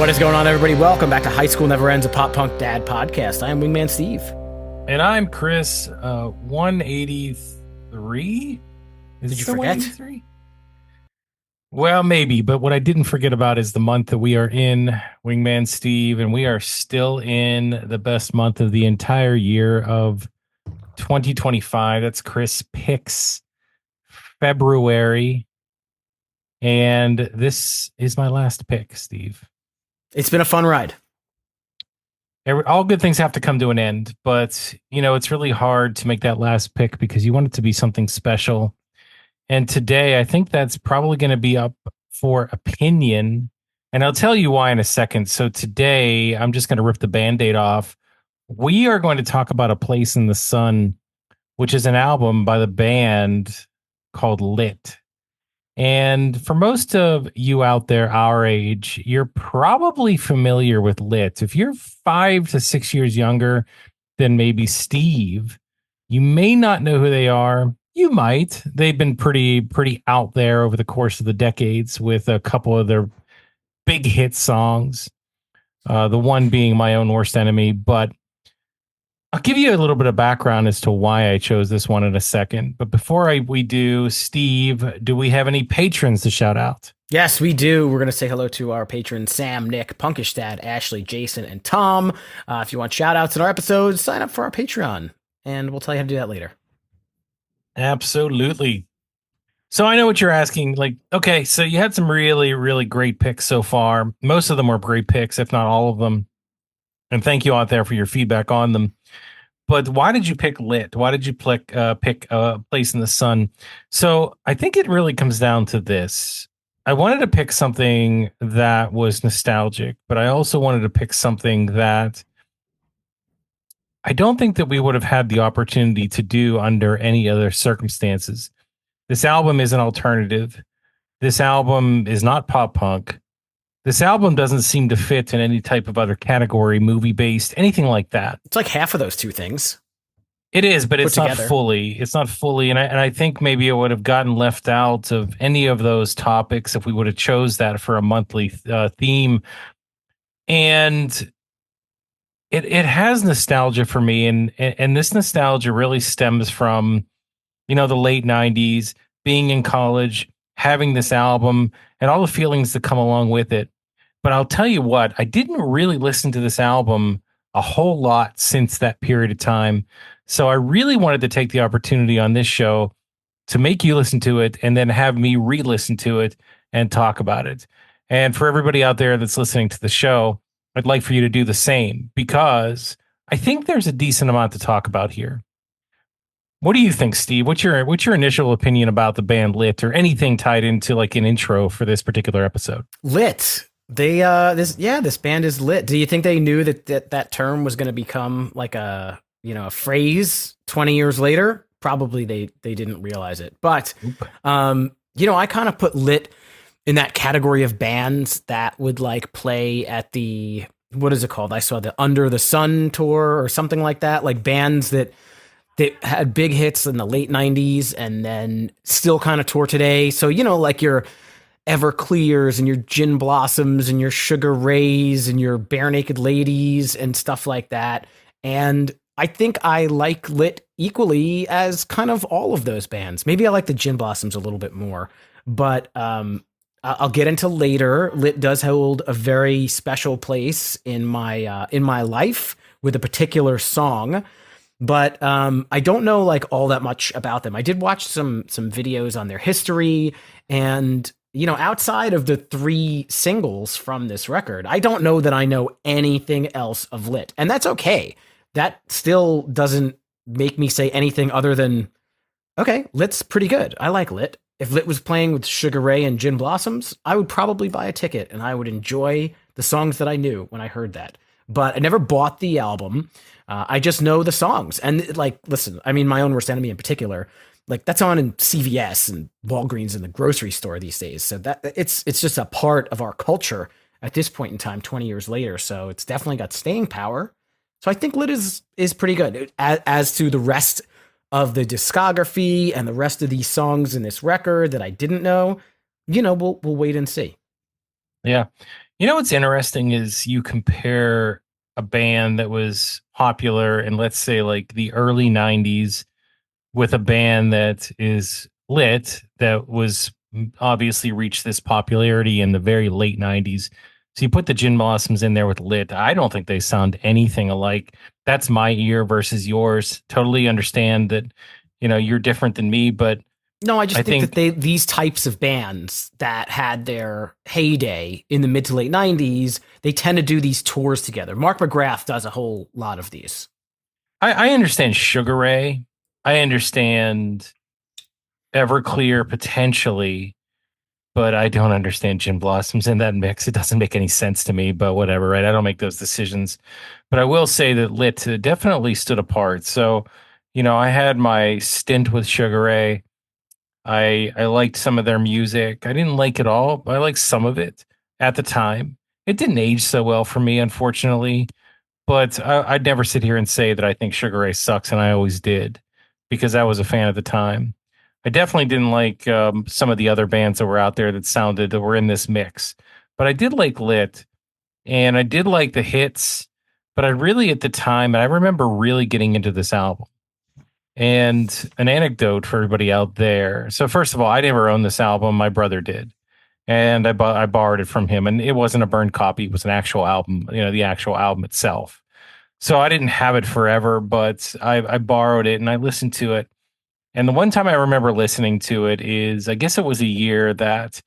What is going on, everybody? Welcome back to High School Never Ends, a pop punk dad podcast. I am Wingman Steve. And I'm Chris. 183? Did you forget? 183? Well, maybe, but what I didn't forget about is the month that we are in, Wingman Steve, and we are still in the best month of the entire year of 2025. That's Chris picks February. And this is my last pick, Steve. It's been a fun ride. All good things have to come to an end, but it's really hard to make that last pick because you want it to be something special. And today, I think that's probably going to be up for opinion, and I'll tell you why in a second. So today, I'm just going to rip the Band-Aid off. We are going to talk about A Place in the Sun, which is an album by the band called Lit. And for most of you out there our age, you're probably familiar with Lit. If you're 5 to 6 years younger than maybe Steve, you may not know who they are. You might. They've been pretty out there over the course of the decades with a couple of their big hit songs. The one being My Own Worst Enemy. But I'll give you a little bit of background as to why I chose this one in a second. But before we do, Steve, do we have any patrons to shout out? Yes, we do. We're going to say hello to our patrons, Sam, Nick, Punkish Dad, Ashley, Jason, and Tom. If you want shout outs in our episodes, sign up for our Patreon, and we'll tell you how to do that later. Absolutely. So I know what you're asking. Okay, so you had some really, really great picks so far. Most of them were great picks, if not all of them. And thank you out there for your feedback on them. But why did you pick Lit? Why did you pick Place in the Sun? So I think it really comes down to this. I wanted to pick something that was nostalgic, but I also wanted to pick something that I don't think that we would have had the opportunity to do under any other circumstances. This album is an alternative. This album is not pop punk. This album doesn't seem to fit in any type of other category, movie-based, anything like that. It's like half of those two things. It is, but it's not together. fully. It's not fully, and I think maybe it would have gotten left out of any of those topics if we would have chose that for a monthly theme. And it has nostalgia for me, and this nostalgia really stems from, the late 90s, being in college, having this album, and all the feelings that come along with it. But I'll tell you what, I didn't really listen to this album a whole lot since that period of time. So I really wanted to take the opportunity on this show to make you listen to it and then have me re-listen to it and talk about it. And for everybody out there that's listening to the show, I'd like for you to do the same because I think there's a decent amount to talk about here. What do you think, Steve? What's your initial opinion about the band Lit or anything tied into like an intro for this particular episode? Lit. This band is lit. Do you think they knew that term was going to become like a phrase 20 years later? Probably they didn't realize it. But I kind of put Lit in that category of bands that would like play at the, what is it called? I saw the Under the Sun tour or something like that. Like bands that had big hits in the late 90s and then still kind of tour today. So, like your Everclears and your Gin Blossoms and your Sugar Rays and your Bare Naked Ladies and stuff like that. And I think I like Lit equally as kind of all of those bands. Maybe I like the Gin Blossoms a little bit more, but I'll get into later. Lit does hold a very special place in my life with a particular song. But I don't know like all that much about them. I did watch some videos on their history, and outside of the 3 singles from this record, I don't know that I know anything else of Lit, and that's okay. That still doesn't make me say anything other than, okay, Lit's pretty good. I like Lit. If Lit was playing with Sugar Ray and Gin Blossoms, I would probably buy a ticket and I would enjoy the songs that I knew when I heard that. But I never bought the album. I just know the songs. And like, listen, I mean, My Own Worst Enemy in particular, like that's on in CVS and Walgreens in the grocery store these days. So that it's just a part of our culture at this point in time, 20 years later. So it's definitely got staying power. So I think Lit is pretty good. As to the rest of the discography and the rest of these songs in this record that I didn't know, we'll wait and see. Yeah. You know what's interesting is you compare a band that was popular in, let's say, like the early 90s with a band that is lit that was obviously reached this popularity in the very late 90s. So you put the Gin Blossoms in there with lit. I don't think they sound anything alike. That's my ear versus yours. Totally understand that, you're different than me, but No, I just I think that think these types of bands that had their heyday in the mid to late 90s, they tend to do these tours together. Mark McGrath does a whole lot of these. I understand Sugar Ray. I understand Everclear potentially, but I don't understand Gin Blossoms in that mix. It doesn't make any sense to me, but whatever, right? I don't make those decisions. But I will say that Lit definitely stood apart. So, I had my stint with Sugar Ray. I liked some of their music. I didn't like it all, but I liked some of it at the time. It didn't age so well for me, unfortunately. But I'd never sit here and say that I think Sugar Ray sucks, and I always did because I was a fan at the time. I definitely didn't like some of the other bands that were out there that were in this mix, but I did like Lit, and I did like the hits. But I really, at the time, I remember really getting into this album. And an anecdote for everybody out there. So first of all, I never owned this album. My brother did, and I borrowed it from him, and it wasn't a burned copy. It was an actual album. The actual album itself. So I didn't have it forever, but I borrowed it and I listened to it. And the one time I remember listening to it is, I guess it was a year that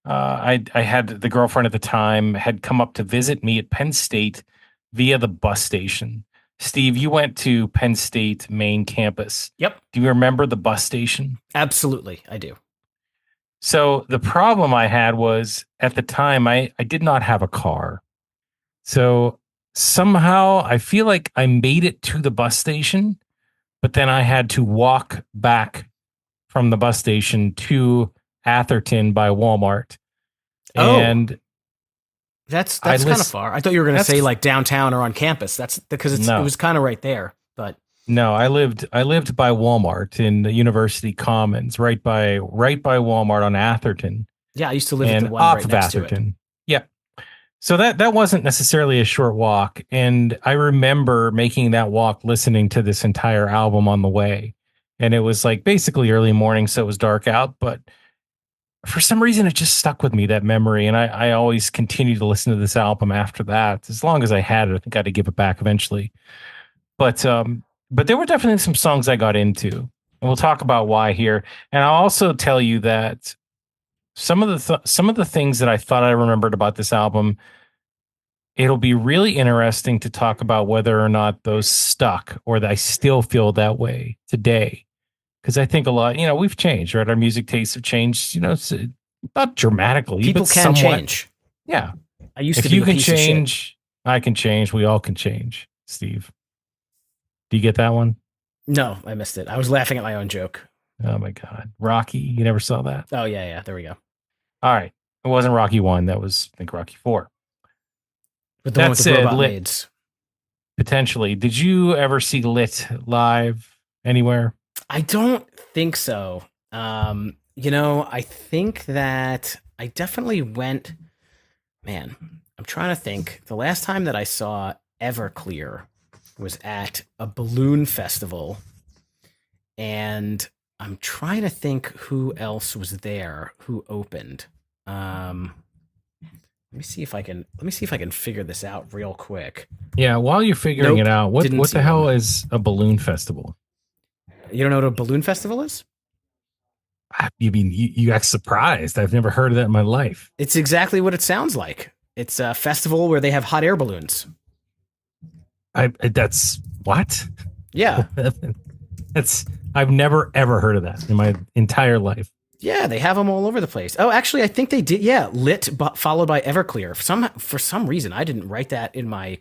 I had the girlfriend at the time had come up to visit me at Penn State via the bus station. Steve, you went to Penn State main campus. Yep. Do you remember the bus station? Absolutely, I do. So the problem I had was at the time I did not have a car. So somehow I feel like I made it to the bus station, but then I had to walk back from the bus station to Atherton by Walmart. Oh. And That's kind of far. I thought you were going to say like downtown or on campus. That's because it was kind of right there. But no, I lived by Walmart in the University Commons, right by Walmart on Atherton. Yeah, I used to live at the one right next to it. Yeah. So that wasn't necessarily a short walk, and I remember making that walk listening to this entire album on the way. And it was like basically early morning, so it was dark out, but for some reason it just stuck with me, that memory, and I always continued to listen to this album after that. As long as I had it, I think I had to give it back eventually. But there were definitely some songs I got into, and we'll talk about why here. And I'll also tell you that some of the things that I thought I remembered about this album, it'll be really interesting to talk about whether or not those stuck or that I still feel that way today. Because I think a lot, we've changed, right? Our music tastes have changed, not dramatically. People but can somewhat. change. Yeah. I used if to be you a can piece of change, shit. I can change. We all can change, Steve. Do you get that one? No, I missed it. I was laughing at my own joke. Oh my God. Rocky, you never saw that? Oh, yeah. There we go. All right. It wasn't Rocky 1. That was, I think, Rocky 4. But the one with the robot maids. Potentially. Did you ever see Lit live anywhere? I don't think so. I think that I definitely went. Man, I'm trying to think. The last time that I saw Everclear was at a balloon festival, and I'm trying to think who else was there who opened. Let me see if I can figure this out real quick. Yeah, while you're figuring it out, what the hell is a balloon festival? You don't know what a balloon festival is? You mean you act surprised? I've never heard of that in my life. It's exactly what it sounds like. It's a festival where they have hot air balloons. That's what? Yeah. I've never ever heard of that in my entire life. Yeah, they have them all over the place. Oh, actually, I think they did. Yeah, Lit followed by Everclear. For some reason, I didn't write that in my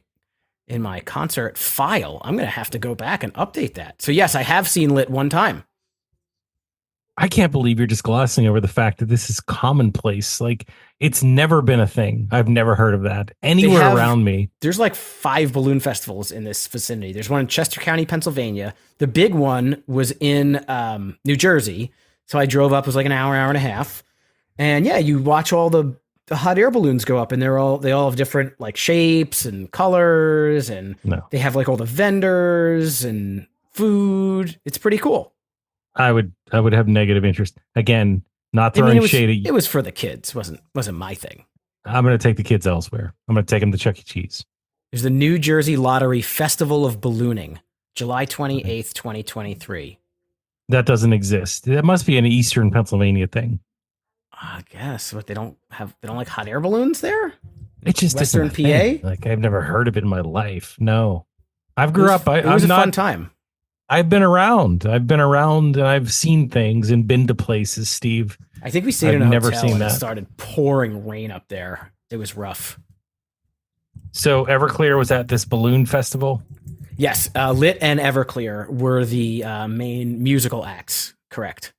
concert file. I'm going to have to go back and update that. So yes, I have seen Lit one time. I can't believe you're just glossing over the fact that this is commonplace. Like, it's never been a thing. I've never heard of that anywhere around me. There's like 5 balloon festivals in this vicinity. There's one in Chester County, Pennsylvania. The big one was in New Jersey. So I drove up. It was like an hour and a half. And yeah, you watch all the the hot air balloons go up, and they all have different like shapes and colors, and No, they have like all the vendors and food. It's pretty cool. I would have negative interest. Again, not I mean, throwing shade at it you. was for the kids. Wasn't my thing. I'm going to take the kids elsewhere. I'm going to take them to Chuck E. Cheese. There's the New Jersey Lottery Festival of Ballooning, July 28th, 2023. That doesn't exist. That must be an Eastern Pennsylvania thing. I guess, but they don't like hot air balloons there. It just Western isn't a thing. PA? Like I've never heard of it in my life. No, I've grew up. It was I'm a fun not. time. I've been around. I've been around, and I've seen things and been to places. Steve, I think we stayed I've in a never hotel seen and it that. started pouring rain up there. It was rough. So Everclear was at this balloon festival. Yes, Lit and Everclear were the main musical acts. Correct.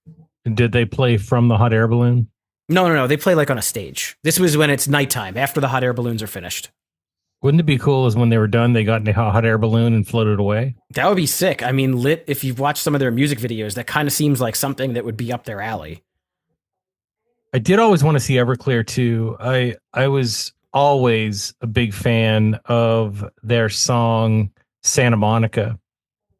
Did they play from the hot air balloon? No. They play like on a stage. This was when it's nighttime after the hot air balloons are finished. Wouldn't it be cool as when they were done, they got in a hot air balloon and floated away? That would be sick. I mean, Lit, if you've watched some of their music videos, that kind of seems like something that would be up their alley. I did always want to see Everclear too. I was always a big fan of their song Santa Monica.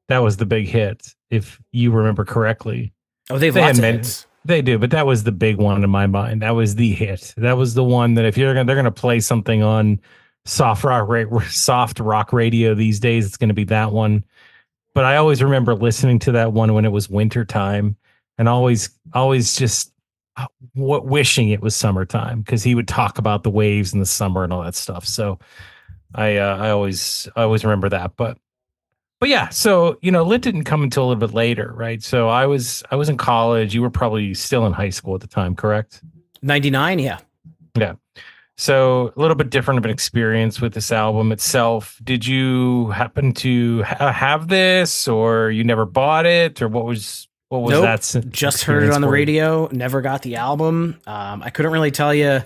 That was the big hit, if you remember correctly. Oh, they have They lots of had hits. They do, but that was the big one in my mind. That was the hit. That was the one that if they're gonna play something on soft rock radio these days, it's gonna be that one. But I always remember listening to that one when it was winter time, and always just wishing it was summertime because he would talk about the waves in the summer and all that stuff. So I always remember that. But yeah, so Lit didn't come until a little bit later, right? So I was in college. You were probably still in high school at the time, correct? 99, yeah. Yeah. So a little bit different of an experience with this album itself. Did you happen to have this, or you never bought it, or what was Nope, that? just heard it on the radio. Never got the album. I couldn't really tell you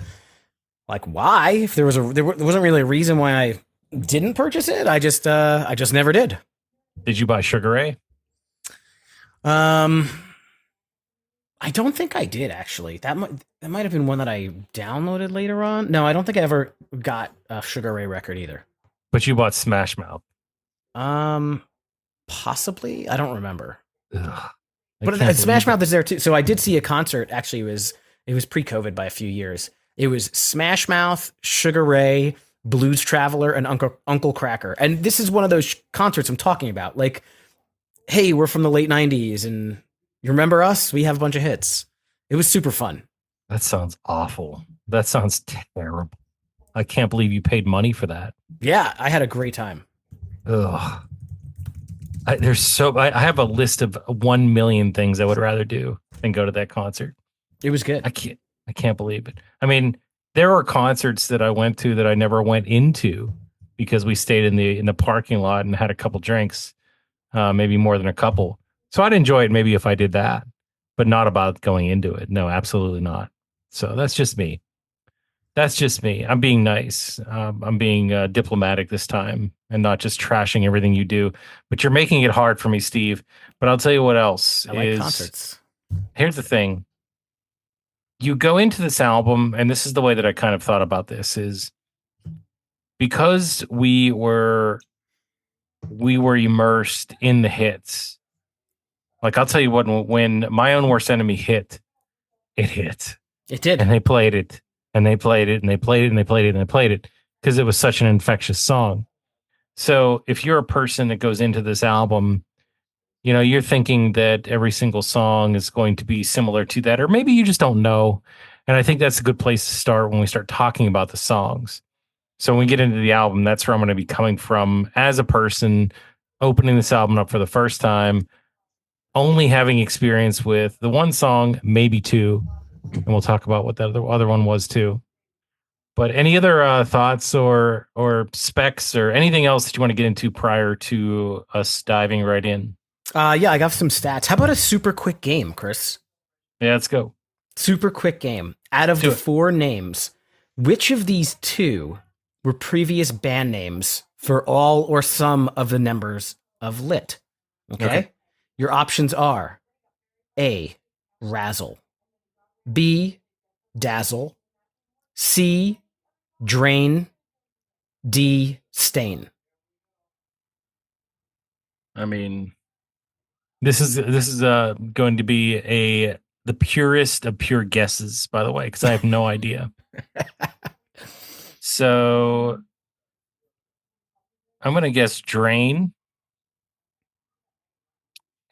like why. If there wasn't really a reason why I didn't purchase it. I just never did. Did you buy Sugar Ray? I don't think I did actually. That might have been one that I downloaded later on. No, I don't think I ever got a Sugar Ray record either. But you bought Smash Mouth. Possibly. I don't remember. Ugh, But Smash Mouth is there too. So I did see a concert. Actually, it was pre-COVID by a few years. It was Smash Mouth, Sugar Ray, Blues Traveler, and Uncle Cracker. And this is one of those concerts I'm talking about. Like, hey, we're from the late '90s, and you remember us? We have a bunch of hits. It was super fun. That sounds awful. That sounds terrible. I can't believe you paid money for that. Yeah, I had a great time. Ugh. I have a list of 1 million things I would rather do than go to that concert. It was good. I can't believe it. I mean, there are concerts that I went to that I never went into because we stayed in the parking lot and had a couple drinks, maybe more than a couple. So I'd enjoy it maybe if I did that, but not about going into it. No, absolutely not. So that's just me. That's just me. I'm being nice. I'm being diplomatic this time and not just trashing everything you do. But you're making it hard for me, Steve. But I'll tell you what else I like is. concerts. Here's the thing. You go into this album, and this is the way that I kind of thought about this, is because we were immersed in the hits. Like I'll tell you what, when My Own Worst Enemy hit, it hit. It did. And they played it. And they played it, and they played it, and they played it, and they played it because it was such an infectious song. So if you're a person that goes into this album, you're thinking that every single song is going to be similar to that, or maybe you just don't know. And I think that's a good place to start when we start talking about the songs. So when we get into the album, that's where I'm going to be coming from as a person opening this album up for the first time, only having experience with the one song, maybe two. And we'll talk about what that other one was too. But any other thoughts or specs or anything else that you want to get into prior to us diving right in? Yeah, I got some stats. How about a super quick game, Chris? Yeah, let's go. Super quick game. Out of the four names, which of these two were previous band names for all or some of the members of Lit? Okay. Your options are A, Razzle, B, Dazzle, C. Drain. D. Stain. I mean, this is going to be the purest of pure guesses, by the way, because I have no idea. So I'm gonna guess Drain,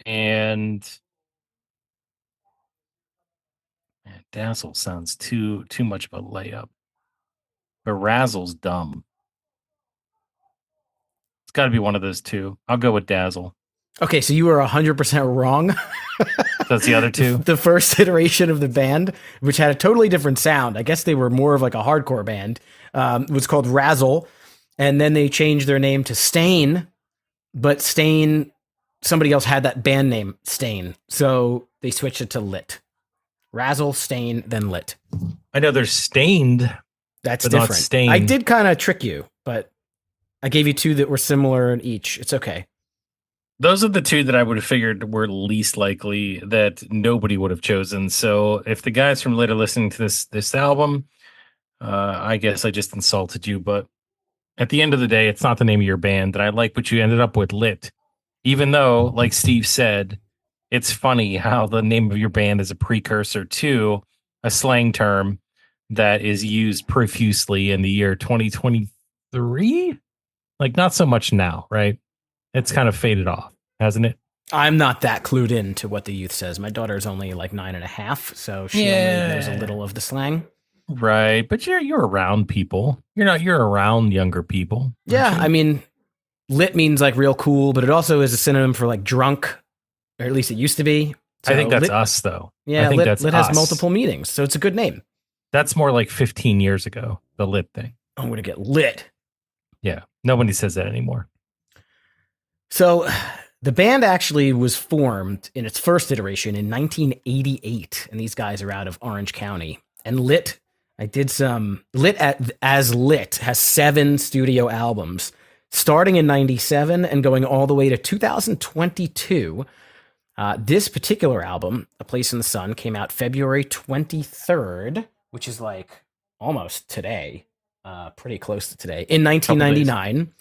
and man, Dazzle sounds too much of a layup. But Razzle's dumb. It's got to be one of those two. I'll go with Dazzle. Okay, so you were 100% wrong. That's the other two. The first iteration of the band, which had a totally different sound. I guess they were more of like a hardcore band. Was called Razzle, and then they changed their name to Stain. But Stain, somebody else had that band name Stain, so they switched it to Lit. Razzle, Stain, then Lit. I know they're Stained. That's but not different. Stain. I did kind of trick you, but I gave you two that were similar in each. It's okay. Those are the two that I would have figured were least likely that nobody would have chosen. So if the guys from Lit are listening to this album, I guess I just insulted you. But at the end of the day, it's not the name of your band. And I like what you ended up with, Lit. Even though, like Steve said, it's funny how the name of your band is a precursor to a slang term that is used profusely in the year 2023. Like, not so much now, right? It's kind of faded off, hasn't it? I'm not that clued in to what the youth says. My daughter's only like 9.5, so she only knows a little of the slang. Right, but you're around people. You're around younger people. Yeah, I mean, lit means like real cool, but it also is a synonym for like drunk, or at least it used to be. So I think that's lit, us, though. Yeah, I think lit, that's lit us. has multiple meanings, so it's a good name. That's more like 15 years ago, the Lit thing. I'm going to get lit. Yeah, nobody says that anymore. So the band actually was formed in its first iteration in 1988, and these guys are out of Orange County. And Lit, I did some Lit as Lit has 7 studio albums, starting in 97 and going all the way to 2022. This particular album, A Place in the Sun, came out February 23rd, which is like almost today, pretty close to today, in 1999.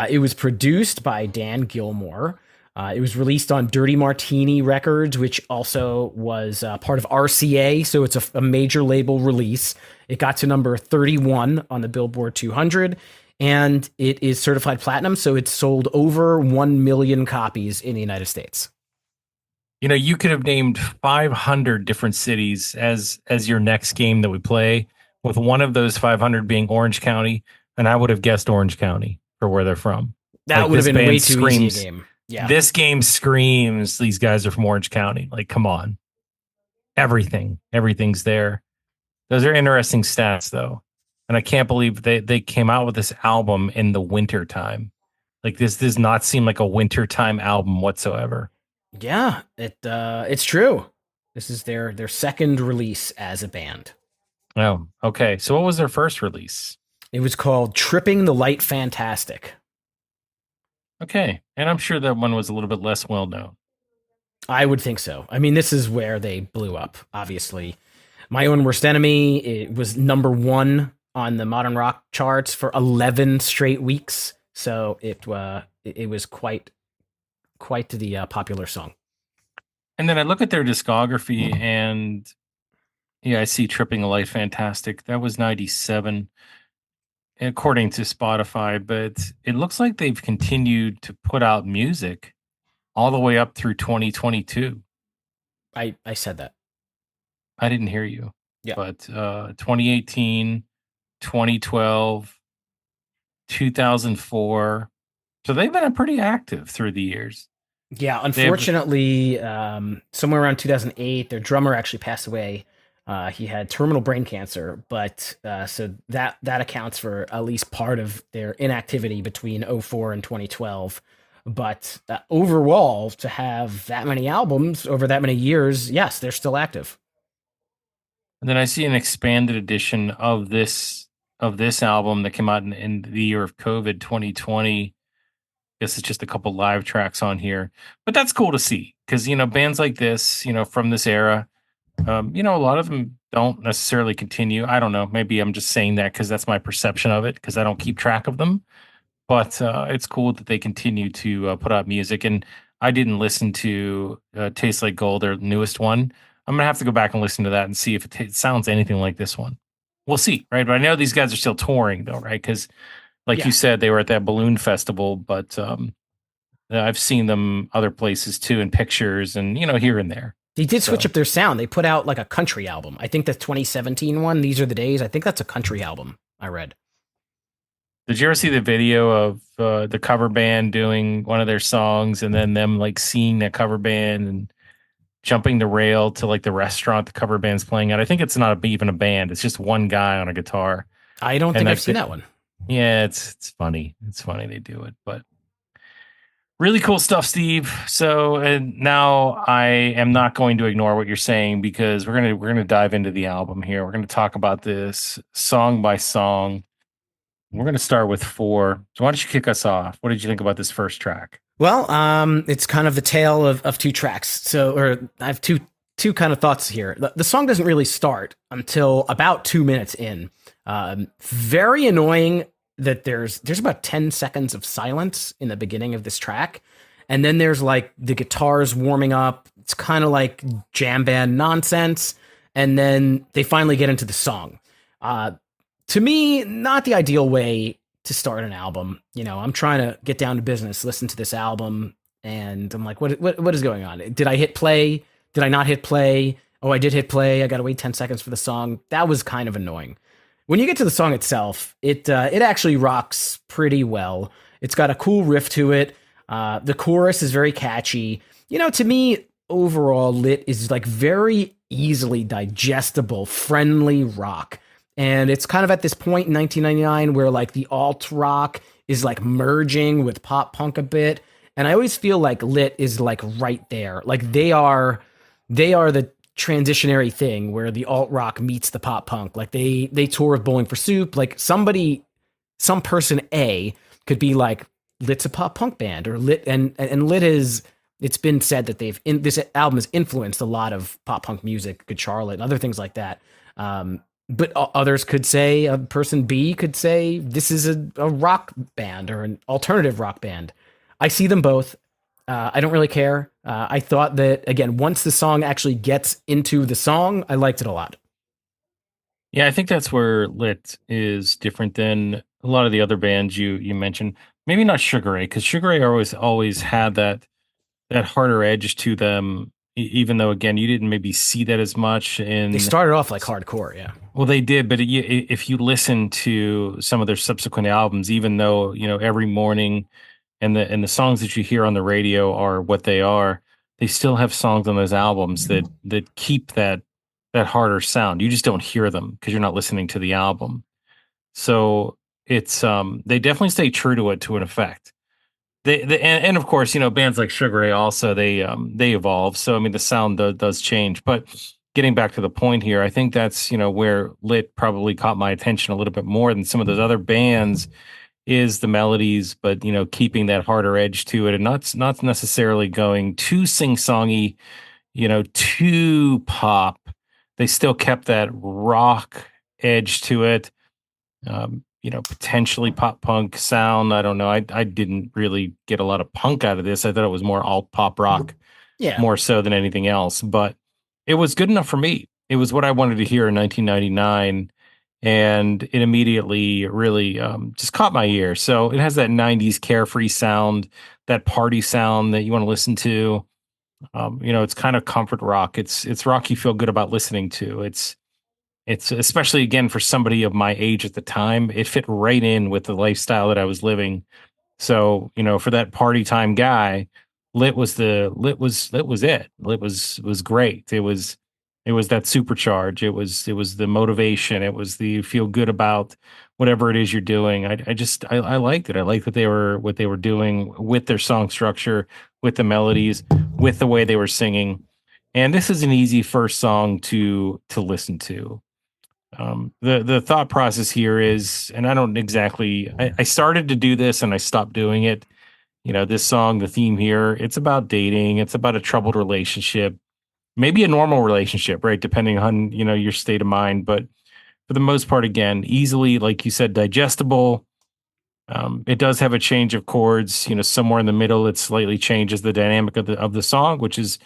It was produced by Dan Gilmore. It was released on Dirty Martini Records, which also was part of RCA, so it's a major label release. It got to number 31 on the Billboard 200, and it is certified platinum, so it's sold over 1 million copies in the United States. You know, you could have named 500 different cities as your next game that we play, with one of those 500 being Orange County, and I would have guessed Orange County for where they're from. That would have been way too easy a game. Yeah. This game screams these guys are from Orange County. Like, come on. Everything's there. Those are interesting stats, though. And I can't believe they came out with this album in the winter time. Like, this does not seem like a wintertime album whatsoever. Yeah, it's true. This is their second release as a band. Oh, okay. So what was their first release? It was called Tripping the Light Fantastic. Okay. And I'm sure that one was a little bit less well known. I would think so. I mean, this is where they blew up, obviously. My Own Worst Enemy, it was number 1 on the modern rock charts for 11 straight weeks. So it was quite the popular song. And then I look at their discography and yeah, I see Tripping the Light Fantastic. That was 97 according to Spotify, but it looks like they've continued to put out music all the way up through 2022. I said that. I didn't hear you. Yeah. But 2018, 2012, 2004. So they've been pretty active through the years. Yeah, unfortunately, somewhere around 2008, their drummer actually passed away. He had terminal brain cancer, but so that accounts for at least part of their inactivity between 2004 and 2012. But overall, to have that many albums over that many years, yes, they're still active. And then I see an expanded edition of this album that came out in the year of COVID 2020. I guess it's just a couple live tracks on here, but that's cool to see because, you know, bands like this, you know, from this era, A lot of them don't necessarily continue. I don't know. Maybe I'm just saying that because that's my perception of it because I don't keep track of them. But it's cool that they continue to put out music. And I didn't listen to Taste Like Gold, their newest one. I'm gonna have to go back and listen to that and see if it sounds anything like this one. We'll see, right? But I know these guys are still touring, though, right? Because, like Yeah. you said, they were at that balloon festival, but I've seen them other places too in pictures and here and there. They did switch So, up their sound. They put out like a country album. I think the 2017 one, These Are the Days, I think that's a country album I read. did you ever see the video of the cover band doing one of their songs and then them like seeing that cover band and jumping the rail to like the restaurant the cover band's playing at? I think it's not even a band; it's just one guy on a guitar. I don't And think I've like, seen that one. yeah, it's funny. It's funny they do it, but really cool stuff, Steve. So, and now I am not going to ignore what you're saying because we're gonna dive into the album here. We're gonna talk about this song by song. We're gonna start with four. So why don't you kick us off? What did you think about this first track? Well, it's kind of the tale of two tracks. So, or I have two kind of thoughts here. The song doesn't really start until about 2 minutes in. Very annoying that there's about 10 seconds of silence in the beginning of this track, and then there's like the guitars warming up. It's kind of like jam band nonsense, and then they finally get into the song. Uh, to me, not the ideal way to start an album. I'm trying to get down to business, listen to this album, and I'm like, what is going on? Did I hit play? Did I not hit play? Oh, I did hit play. I got to wait 10 seconds for the song. That was kind of annoying. When you get to the song itself, it actually rocks pretty well. It's got a cool riff to it. The chorus is very catchy. To me, overall, Lit is like very easily digestible, friendly rock. And it's kind of at this point in 1999 where like the alt rock is like merging with pop punk a bit. And I always feel like Lit is like right there. Like they are the transitionary thing where the alt rock meets the pop punk. Like they tour with Bowling for Soup. Like some person A could be like, Lit's a pop punk band, or Lit and Lit is. It's been said that this album has influenced a lot of pop punk music, Good Charlotte, and other things like that. But others could say, a person B could say, this is a rock band or an alternative rock band. I see them both. I don't really care. I thought that, again, once the song actually gets into the song, I liked it a lot. Yeah, I think that's where Lit is different than a lot of the other bands you mentioned. Maybe not Sugar Ray, because Sugar Ray always had that harder edge to them. Even though, again, you didn't maybe see that as much They in. started off like hardcore, yeah. Well, they did, but if you listen to some of their subsequent albums, even though Every Morning and the songs that you hear on the radio are what they are, they still have songs on those albums that keep that harder sound. You just don't hear them because you're not listening to the album. So it's they definitely stay true to it to an effect. And of course, bands like Sugar Ray also they evolve. So I mean, the sound does change. But getting back to the point here, I think that's where Lit probably caught my attention a little bit more than some of those other bands is the melodies, but keeping that harder edge to it and not necessarily going too sing-songy, too pop. They still kept that rock edge to it. Potentially pop punk sound. I don't know. I didn't really get a lot of punk out of this. I thought it was more alt pop rock, Yeah. more so than anything else. But it was good enough for me. It was what I wanted to hear in 1999, and it immediately really just caught my ear. So it has that 90s carefree sound, that party sound that you want to listen to. It's kind of comfort rock. It's rock you feel good about listening to. It's especially again for somebody of my age at the time, it fit right in with the lifestyle that I was living. So, for that party time guy, Lit was it. Lit was great. It was that supercharge. It was the motivation. It was the feel good about whatever it is you're doing. I liked it. I liked what they were doing with their song structure, with the melodies, with the way they were singing. And this is an easy first song to listen to. The thought process here is, and I don't exactly. I started to do this and I stopped doing it. This song, the theme here, it's about dating. It's about a troubled relationship. maybe a normal relationship, right? Depending on, your state of mind. But for the most part, again, easily, like you said, digestible. It does have a change of chords, somewhere in the middle. It slightly changes the dynamic of the song, which is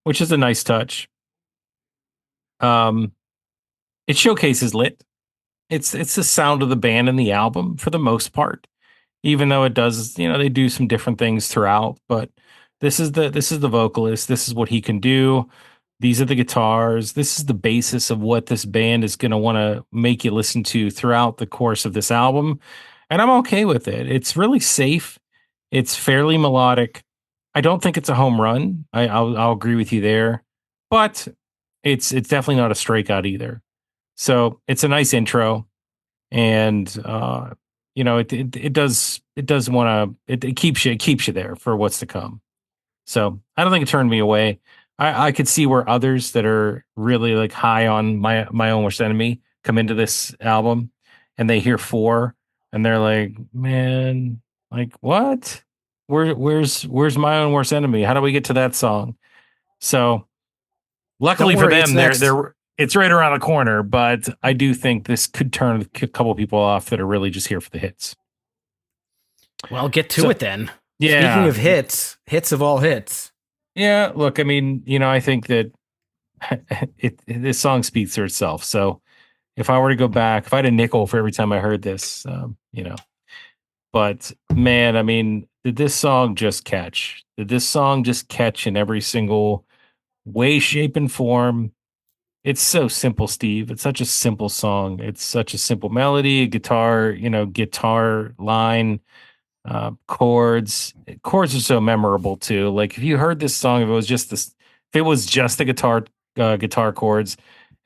a nice touch. Um, it showcases Lit. It's the sound of the band and the album for the most part, even though it does, they do some different things throughout. But this is the vocalist. This is what he can do. These are the guitars. This is the basis of what this band is going to want to make you listen to throughout the course of this album. And I'm okay with it. It's really safe. It's fairly melodic. I don't think it's a home run. I'll agree with you there, but it's definitely not a strikeout either. So it's a nice intro, and it does want to it keeps you there for what's to come. So I don't think it turned me away. I could see where others that are really like high on my own worst enemy come into this album and they hear four and they're like, man, like what? Where's my own worst enemy? How do we get to that song? So luckily Don't for worry, it's them, next. it's right around the corner. But I do think this could turn a couple people off that are really just here for the hits. Well, get to So it then. Speaking yeah, of hits of all hits. yeah. Look, I mean, I think that this song speaks for itself. So if I were to go back, if I had a nickel for every time I heard this, but man, I mean, did this song just catch? Did this song just catch in every single way, shape, and form? It's so simple, Steve. It's such a simple song. It's such a simple melody, guitar line, chords. Chords are so memorable too. Like if you heard this song, if it was just the guitar chords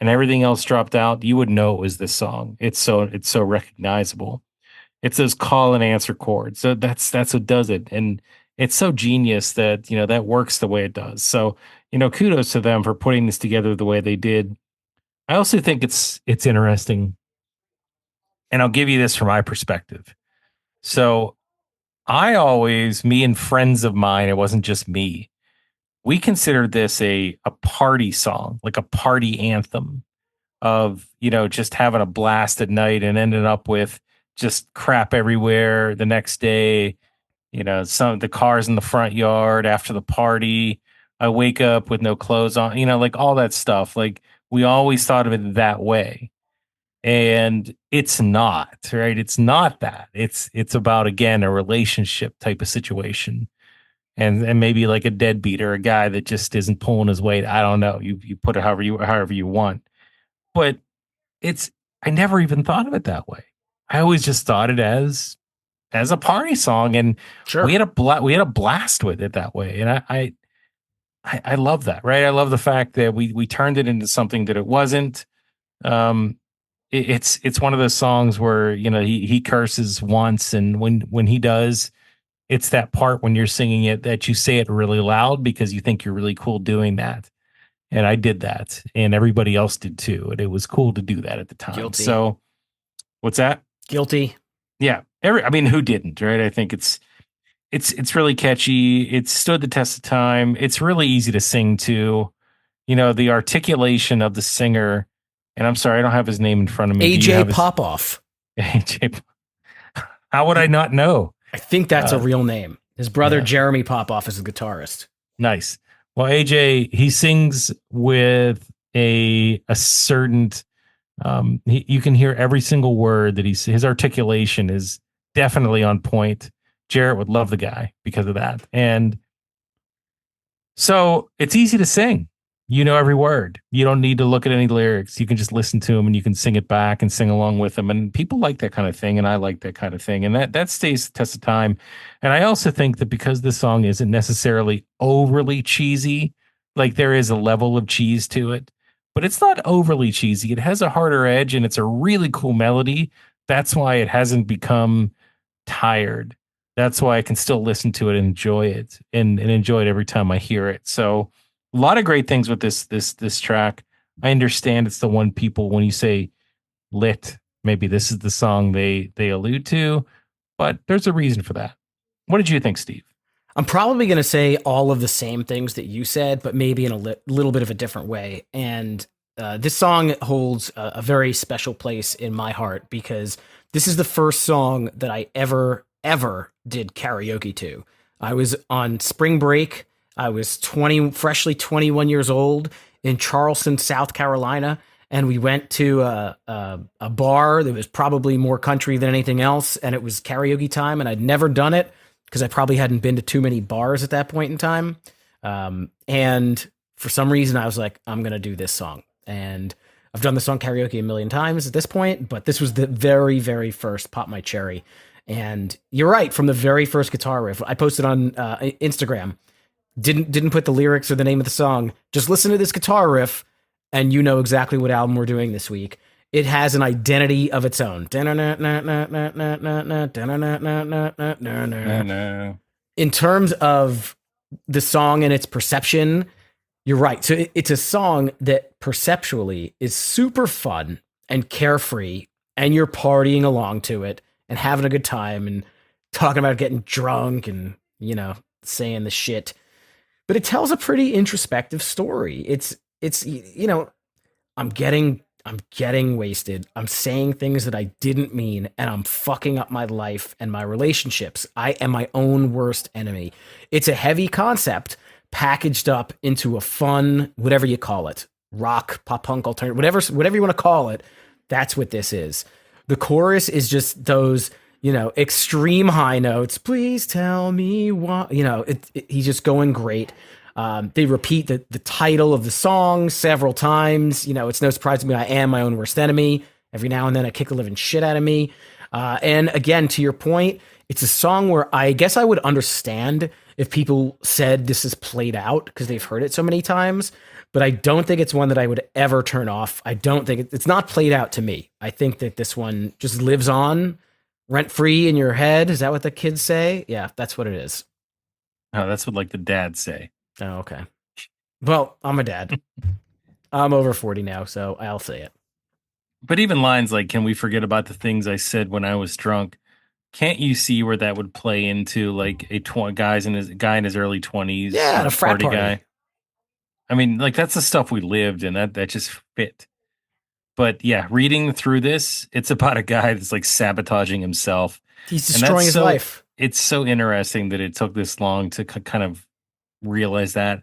and everything else dropped out, you would know it was this song. It's so recognizable. It's those call and answer chords. So that's what does it. And it's so genius that, that works the way it does. So, kudos to them for putting this together the way they did. I also think it's interesting, and I'll give you this from my perspective. So me and friends of mine, it wasn't just me. We considered this a party song, like a party anthem of, just having a blast at night and ending up with just crap everywhere the next day. Some of the cars in the front yard after the party. I wake up with no clothes on, like all that stuff. Like we always thought of it that way. And it's not, right? It's not that. It's about, again, a relationship type of situation. And maybe like a deadbeat or a guy that just isn't pulling his weight. I don't know. You put it however you want. But I never even thought of it that way. I always just thought it as a party song, and Sure. we had a blast with it that way. And I love that, right? I love the fact that we turned it into something that it wasn't. It's one of those songs where he curses once, and when he does, it's that part when you're singing it that you say it really loud because you think you're really cool doing that. And I did that, and everybody else did too, and it was cool to do that at the time. Guilty. So, what's that? Guilty. Yeah, I mean, who didn't, right? I think it's really catchy. It stood the test of time. It's really easy to sing to. The articulation of the singer, and I'm sorry, I don't have his name in front of me. AJ Popoff. AJ. How would I not know? I think that's a real name. His brother yeah. Jeremy Popoff is a guitarist. Nice. Well, AJ, he sings with a certain. You can hear every single word that his articulation is definitely on point. Jarrett would love the guy because of that. And so it's easy to sing. You know every word. You don't need to look at any lyrics. You can just listen to them and you can sing it back and sing along with them. And people like that kind of thing. And I like that kind of thing. And that stays the test of time. And I also think that because this song isn't necessarily overly cheesy, like there is a level of cheese to it, but it's not overly cheesy. It has a harder edge and it's a really cool melody. That's why it hasn't become tired. That's why I can still listen to it and enjoy it and enjoy it every time I hear it. So a lot of great things with this track. I understand it's the one people, when you say Lit, maybe this is the song they allude to, but there's a reason for that. What did you think, Steve? I'm probably going to say all of the same things that you said, but maybe in a little bit of a different way. And this song holds a very special place in my heart because this is the first song that I ever did karaoke to. I was on spring break. I was freshly 21 years old in Charleston, South Carolina, and we went to a bar that was probably more country than anything else, and it was karaoke time, and I'd never done it because I probably hadn't been to too many bars at that point in time. And for some reason, I was like, I'm going to do this song. And I've done the song karaoke a million times at this point, but this was the very, very first Pop My Cherry. And you're right, from the very first guitar riff, I posted on Instagram, didn't put the lyrics or the name of the song, just listen to this guitar riff, and you know exactly what album we're doing this week. It has an identity of its own. In terms of the song and its perception, you're right. So it's a song that perceptually is super fun and carefree, and you're partying along to it and having a good time and talking about getting drunk and, saying the shit. But it tells a pretty introspective story. It's I'm getting wasted. I'm saying things that I didn't mean, and I'm fucking up my life and my relationships. I am my own worst enemy. It's a heavy concept packaged up into a fun, whatever you call it, rock, pop punk, alternative, whatever you want to call it. That's what this is. The chorus is just those, extreme high notes. Please tell me why. He's just going great. They repeat the title of the song several times. It's no surprise to me. I am my own worst enemy. Every now and then I kick the living shit out of me. And again, to your point, it's a song where I guess I would understand if people said this is played out because they've heard it so many times, but I don't think it's one that I would ever turn off. I don't think it's not played out to me. I think that this one just lives on rent free in your head. Is that what the kids say? Yeah, that's what it is. Oh, that's what like the dads say. Oh, okay. Well, I'm a dad. I'm over 40 now, so I'll say it. But even lines like, can we forget about the things I said when I was drunk? Can't you see where that would play into like a guy in his early 20s? Yeah, a frat party guy. I mean, like that's the stuff we lived and that just fit. But yeah, reading through this, it's about a guy that's like sabotaging himself. He's destroying his life. It's so interesting that it took this long to kind of realize that.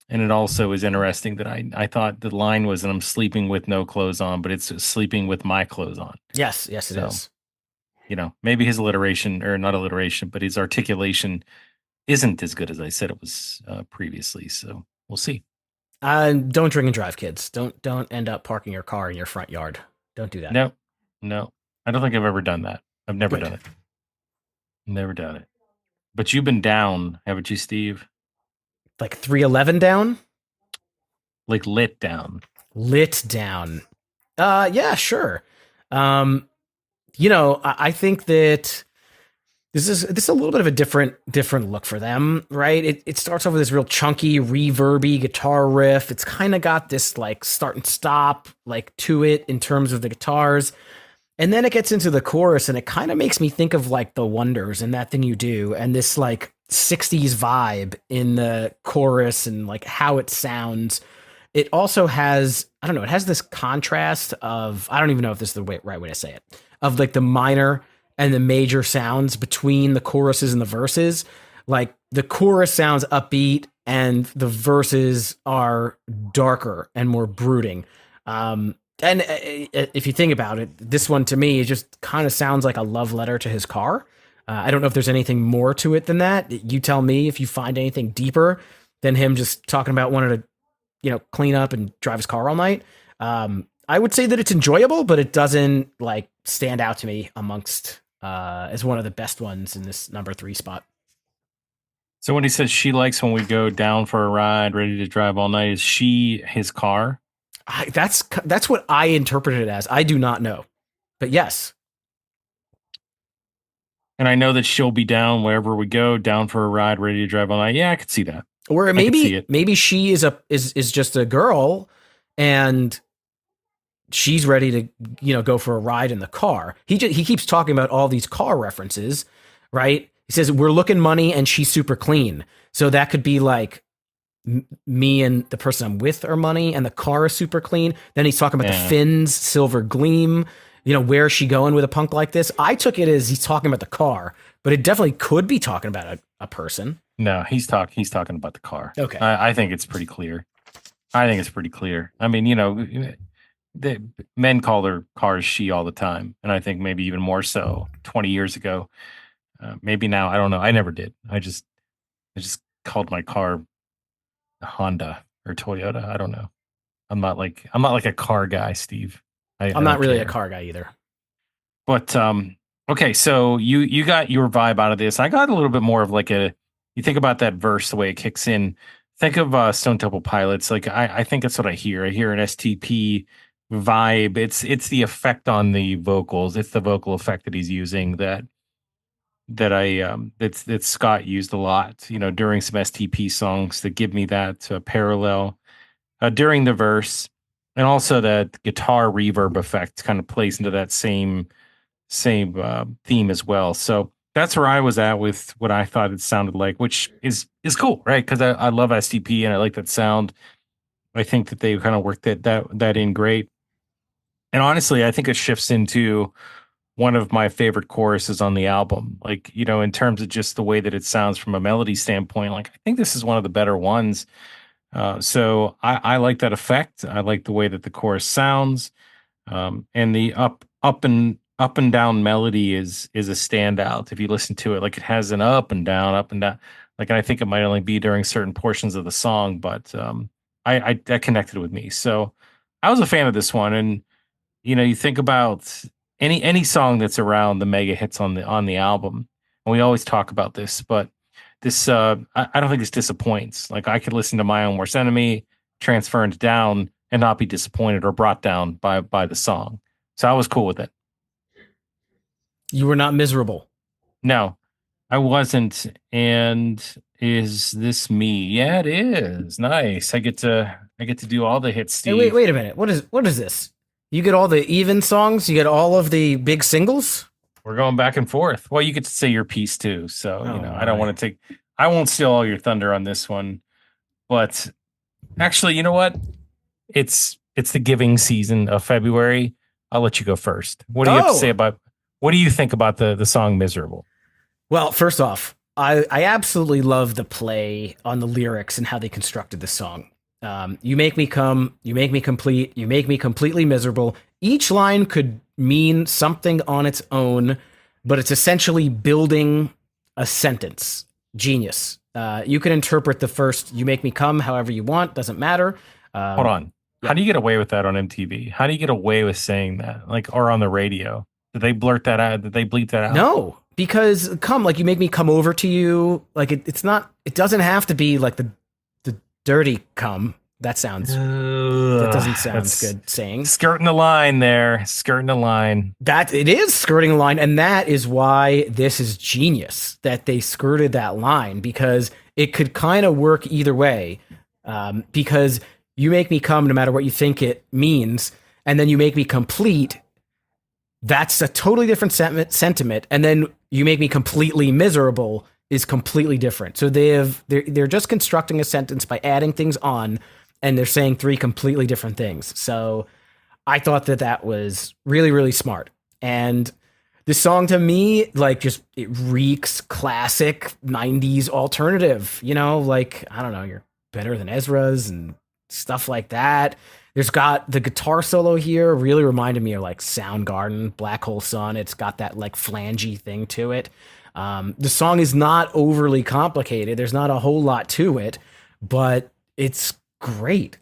And it also is interesting that I thought the line was that I'm sleeping with no clothes on, but it's sleeping with my clothes on. Yes, it is. Maybe his alliteration, or not alliteration, but his articulation isn't as good as I said it was previously. So we'll see. Don't drink and drive, kids. Don't end up parking your car in your front yard. Don't do that. No. I don't think I've ever done that. I've never done it. Never done it. But you've been down, haven't you, Steve? Like 311 down? Like lit down. Lit down. Yeah, sure. I think that this is a little bit of a different look for them, right? It starts off with this real chunky, reverby guitar riff. It's kind of got this like start and stop like to it in terms of the guitars. And then it gets into the chorus and it kind of makes me think of like The Wonders and That Thing You Do and this like 60s vibe in the chorus and like how it sounds. It also has, I don't know, it has this contrast of, I don't even know if this is the right way to say it, of like the minor and the major sounds between the choruses and the verses. Like the chorus sounds upbeat and the verses are darker and more brooding. And if you think about it, this one to me, it just kind of sounds like a love letter to his car. I don't know if there's anything more to it than that. You tell me if you find anything deeper than him just talking about wanting to, clean up and drive his car all night. I would say that it's enjoyable, but it doesn't like stand out to me amongst as one of the best ones in this number 3 spot. So when he says she likes when we go down for a ride, ready to drive all night, is she his car? That's what I interpreted it as. I do not know, but yes. And I know that she'll be down wherever we go, down for a ride, ready to drive all night. Yeah, I could see that. Or maybe she is just a girl and she's ready to, go for a ride in the car. He keeps talking about all these car references, right? He says, "We're looking money and she's super clean." So that could be like me and the person I'm with are money and the car is super clean. Then he's talking about the fins, silver gleam. Where is she going with a punk like this? I took it as he's talking about the car, but it definitely could be talking about a person. No, he's talking about the car. Okay. I think it's pretty clear. I mean, the men call their cars she all the time. And I think maybe even more so 20 years ago. Maybe now, I don't know. I never did. I just called my car a Honda or Toyota. I don't know. I'm not like a car guy, Steve. I'm not really a car guy either. But okay, so you got your vibe out of this. I got a little bit more of like you think about that verse, the way it kicks in. Think of Stone Temple Pilots. Like I think that's what I hear. I hear an STP vibe. It's the effect on the vocals. It's the vocal effect that he's using that Scott used a lot, during some STP songs that give me that parallel during the verse, and also that guitar reverb effect kind of plays into that same theme as well. So that's where I was at with what I thought it sounded like, which is cool, right? Because I love STP and I like that sound. I think that they kind of worked that in great. And honestly, I think it shifts into one of my favorite choruses on the album. Like, in terms of just the way that it sounds from a melody standpoint, like I think this is one of the better ones. So I like that effect. I like the way that the chorus sounds. And the up and down melody is a standout. If you listen to it, like it has an up and down, up and down. Like, and I think it might only be during certain portions of the song, but I that connected with me. So I was a fan of this one. And you think about any song that's around the mega hits on the album, and we always talk about this, but this I don't think this disappoints. Like I could listen to My Own Worst Enemy, Transfer into Down, and not be disappointed or brought down by the song. So I was cool with it. You were not miserable. No, I wasn't. And is this me? Yeah, it is. Nice. I get to do all the hits, Steve. Hey, wait a minute. What is this? You get all the even songs? You get all of the big singles? We're going back and forth. Well, you get to say your piece too. So, I don't want to I won't steal all your thunder on this one. But actually, you know what? It's the giving season of February. I'll let you go first. What do you have to say about, what do you think about the song Miserable? Well, first off, I absolutely love the play on the lyrics and how they constructed the song. You make me come, you make me complete, you make me completely miserable. Each line could mean something on its own, but it's essentially building a sentence. Genius. You can interpret the first, you make me come however you want, doesn't matter. Hold on. Yeah. How do you get away with that on MTV? How do you get away with saying that? Like, or on the radio? Did they blurt that out? Did they bleep that out? No, because like you make me come over to you. Like it doesn't have to be like the dirty cum. That doesn't sound good saying. Skirting the line there. Skirting the line. That it is skirting the line. And that is why this is genius that they skirted that line, because it could kind of work either way. Because you make me come no matter what you think it means. And then you make me complete. That's a totally different sentiment. And then you make me completely miserable is completely different. So they're just constructing a sentence by adding things on, and they're saying three completely different things. So I thought that was really, really smart. And the song to me, like, just it reeks classic 90s alternative, like, I don't know, You're Better Than Ezra's and stuff like that. There's got the guitar solo here really reminded me of like Soundgarden, Black Hole Sun. It's got that like flangey thing to it. The song is not overly complicated. There's not a whole lot to it, but it's great.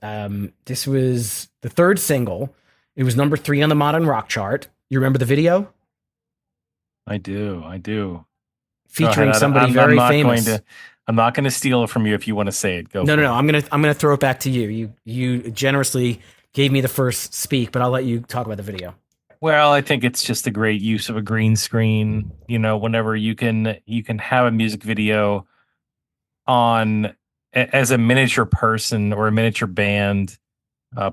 This was the third single. It was number 3 on the Modern Rock chart. You remember the video? I do. Featuring somebody very famous. I'm not going to steal it from you if you want to say it. No. I'm going to throw it back to you. You generously gave me the first speak, but I'll let you talk about the video. Well, I think it's just a great use of a green screen. Whenever you can have a music video on as a miniature person or a miniature band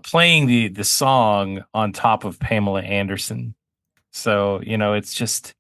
playing the song on top of Pamela Anderson. So, it's just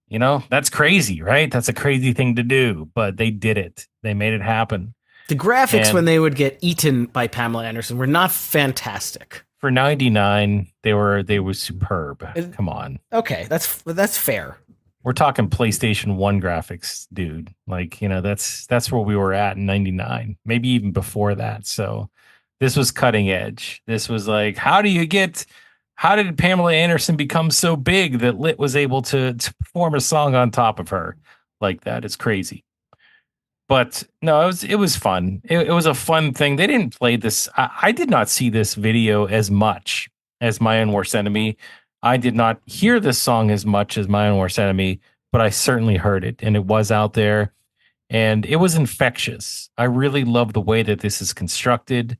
You know, that's crazy, right? That's a crazy thing to do, but they did it. They made it happen. The graphics And when they would get eaten by Pamela Anderson were not fantastic. for 99, they were superb. It- Come on. Okay, that's fair. We're talking PlayStation 1 graphics, dude. Like, you know, that's where we were at in 99, maybe even before that. So this was cutting edge. This was like, how did Pamela Anderson become so big that Lit was able to perform a song on top of her like that? It's crazy. But no, it was fun. It was a fun thing. They didn't play this. I did not see this video as much as My Own Worst Enemy. I did not hear this song as much as My Own Worst Enemy, but I certainly heard it, and it was out there, and it was infectious. I really love the way that this is constructed.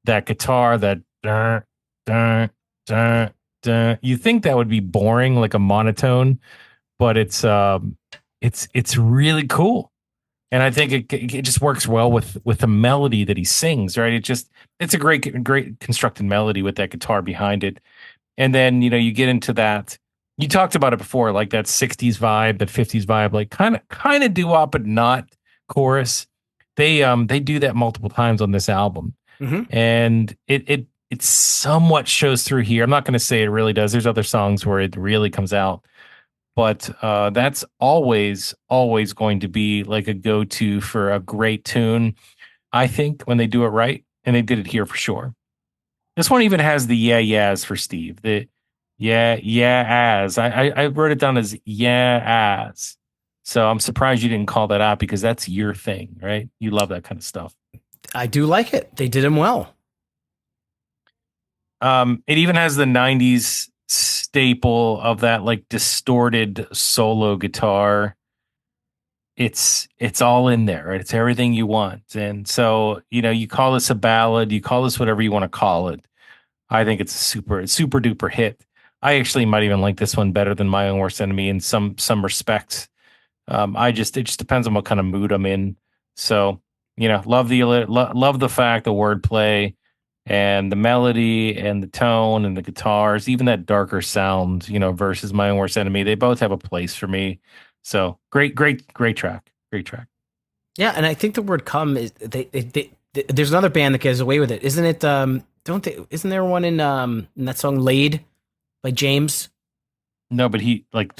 That guitar, that dun, dun, dun, dun. You think that would be boring, like a monotone, but it's really cool. And I think it just works well with the melody that he sings, right? It's a great constructed melody with that guitar behind it. And then, you know, you get into that. You talked about it before, like that 60s vibe, that 50s vibe, like kind of doo-wop, but not chorus. They do that multiple times on this album. Mm-hmm. And it somewhat shows through here. I'm not going to say it really does. There's other songs where it really comes out. But that's always going to be like a go-to for a great tune, I think, when they do it right. And they did it here for sure. This one even has the yeah, yeahs for Steve. The yeah, as. I wrote it down as yeah, as. So I'm surprised you didn't call that out because that's your thing, right? You love that kind of stuff. I do like it. They did him well. It even has the 90s staple of that like distorted solo guitar. It's all in there, right? It's everything you want. And so, you know, you call this a ballad, you call this whatever you want to call it. I think it's a super duper hit. I actually might even like this one better than My Own Worst Enemy in some respects. It just depends on what kind of mood I'm in. So, you know, love the fact, the wordplay, and the melody and the tone and the guitars, even that darker sound, you know, versus My Own Worst Enemy. They both have a place for me. So great track. Great track. Yeah, and I think the word "come" is there's another band that gets away with it, isn't it? Isn't there one in that song "Laid" by James? No, but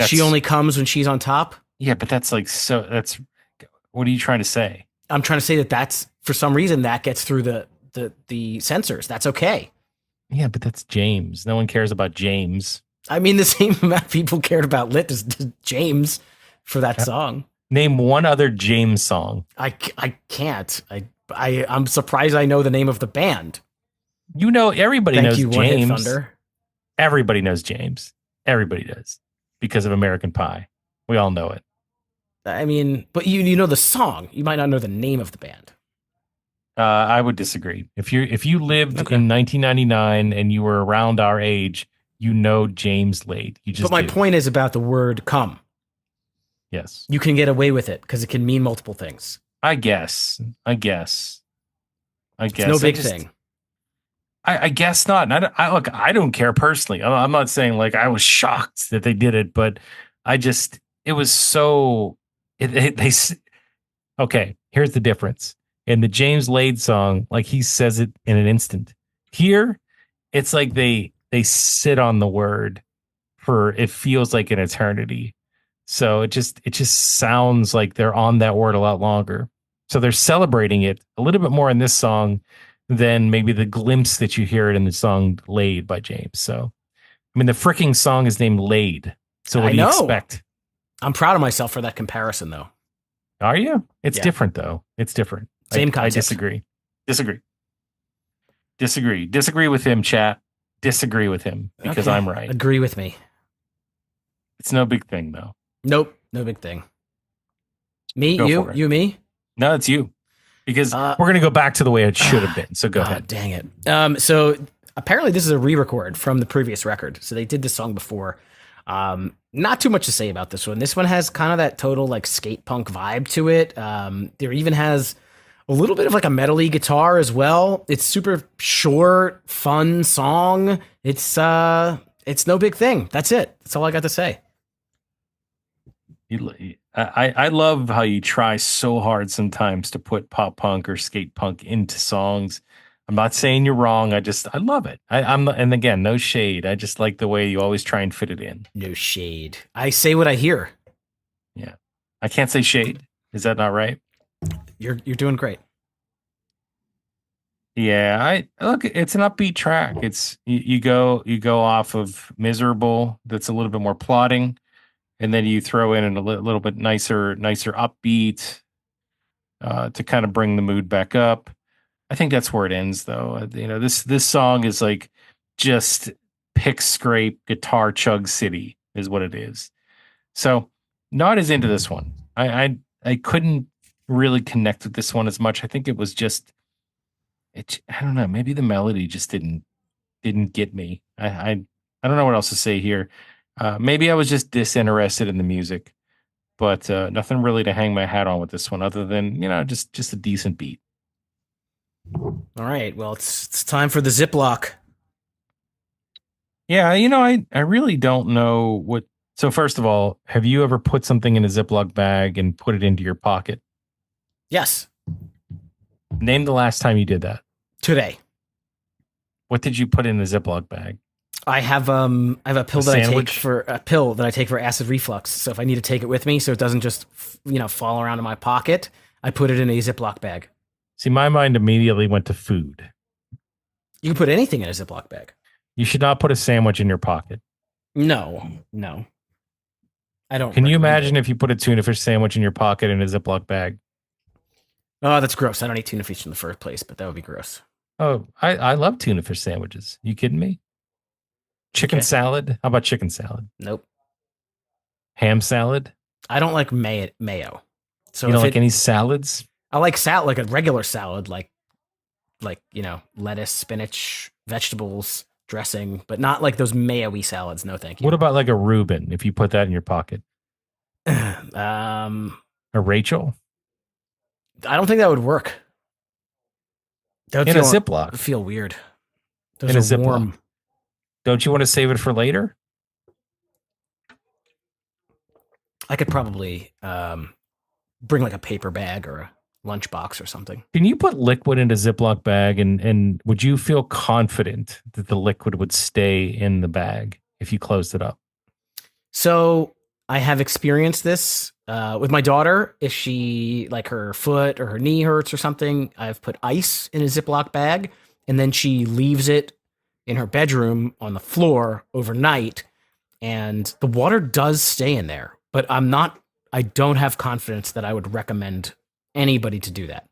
She only comes when she's on top. Yeah, but that's what are you trying to say? I'm trying to say that's for some reason that gets through the censors. That's okay. Yeah, but that's James. No one cares about James. I mean, the same amount of people cared about Lit as James for that song. Name one other James song. I can't. I'm surprised I know the name of the band. You know, everybody knows One Hit James. Thunder. Everybody knows James. Everybody does because of American Pie. We all know it. I mean, but you know the song. You might not know the name of the band. I would disagree. If you lived in 1999 and you were around our age, you know James Laid. But my point is about the word "come." Yes, you can get away with it because it can mean multiple things. I guess. It's no big thing. I guess not. And I don't care personally. I'm not saying like I was shocked that they did it, but it was so. Okay, here's the difference. In the James Laid song, like he says it in an instant. Here, it's like they sit on the word for it feels like an eternity. So it just sounds like they're on that word a lot longer. So they're celebrating it a little bit more in this song than maybe the glimpse that you hear it in the song Laid by James. So I mean the freaking song is named Laid. So what do you expect? I'm proud of myself for that comparison though. Are you? It's different though. It's different. Same concept. I disagree with him, chat. Disagree with him because I'm right. Agree with me. It's no big thing though. Nope, no big thing. Me, you, me? No, it's you. Because we're going to go back to the way it should have been. So go ahead. Dang it. So apparently this is a re-record from the previous record. So they did this song before. Not too much to say about this one. This one has kind of that total like skate punk vibe to it. There even has a little bit of like a metal-y guitar as well. It's super short, fun song. It's no big thing. That's it. That's all I got to say. I love how you try so hard sometimes to put pop punk or skate punk into songs. I'm not saying you're wrong. I love it. And again, no shade. I just like the way you always try and fit it in. No shade. I say what I hear. Yeah. I can't say shade. Is that not right? You're doing great. Yeah, I look. It's an upbeat track. It's you go off of Miserable. That's a little bit more plotting, and then you throw in a little bit nicer upbeat to kind of bring the mood back up. I think that's where it ends, though. This song is like just pick scrape guitar chug city is what it is. So not as into this one. I couldn't really connect with this one as much. I think it was just I don't know. Maybe the melody just didn't get me. I don't know what else to say here. Maybe I was just disinterested in the music, but nothing really to hang my hat on with this one, other than just a decent beat. All right. Well, it's time for the Ziploc. Yeah, I really don't know what. So first of all, have you ever put something in a Ziploc bag and put it into your pocket? Yes. Name the last time you did that. Today. What did you put in the Ziploc bag? I have a pill A that sandwich? I take for acid reflux. So if I need to take it with me, so it doesn't just fall around in my pocket, I put it in a Ziploc bag. See, my mind immediately went to food. You can put anything in a Ziploc bag. You should not put a sandwich in your pocket. No. I don't. Can you recommend imagine it. if you put a tuna fish sandwich in your pocket in a Ziploc bag? Oh, that's gross. I don't eat tuna fish in the first place, but that would be gross. Oh, I love tuna fish sandwiches. You kidding me? Chicken Okay. salad? How about chicken salad? Nope. Ham salad? I don't like mayo. So You don't if like any salads? I like salad, like a regular salad, like lettuce, spinach, vegetables, dressing, but not like those mayo-y salads. No, thank you. What about like a Reuben if you put that in your pocket? um, A Rachel? I don't think that would work. That would In a feel, Ziploc? feel weird. In a Those are Ziploc. warm. Don't you want to save it for later? I could probably bring like a paper bag or a lunchbox or something. Can you put liquid in a Ziploc bag and would you feel confident that the liquid would stay in the bag if you closed it up? So I have experienced this with my daughter. If she like her foot or her knee hurts or something, I've put ice in a Ziploc bag, and then she leaves it in her bedroom on the floor overnight, and the water does stay in there. But I don't have confidence that I would recommend anybody to do that.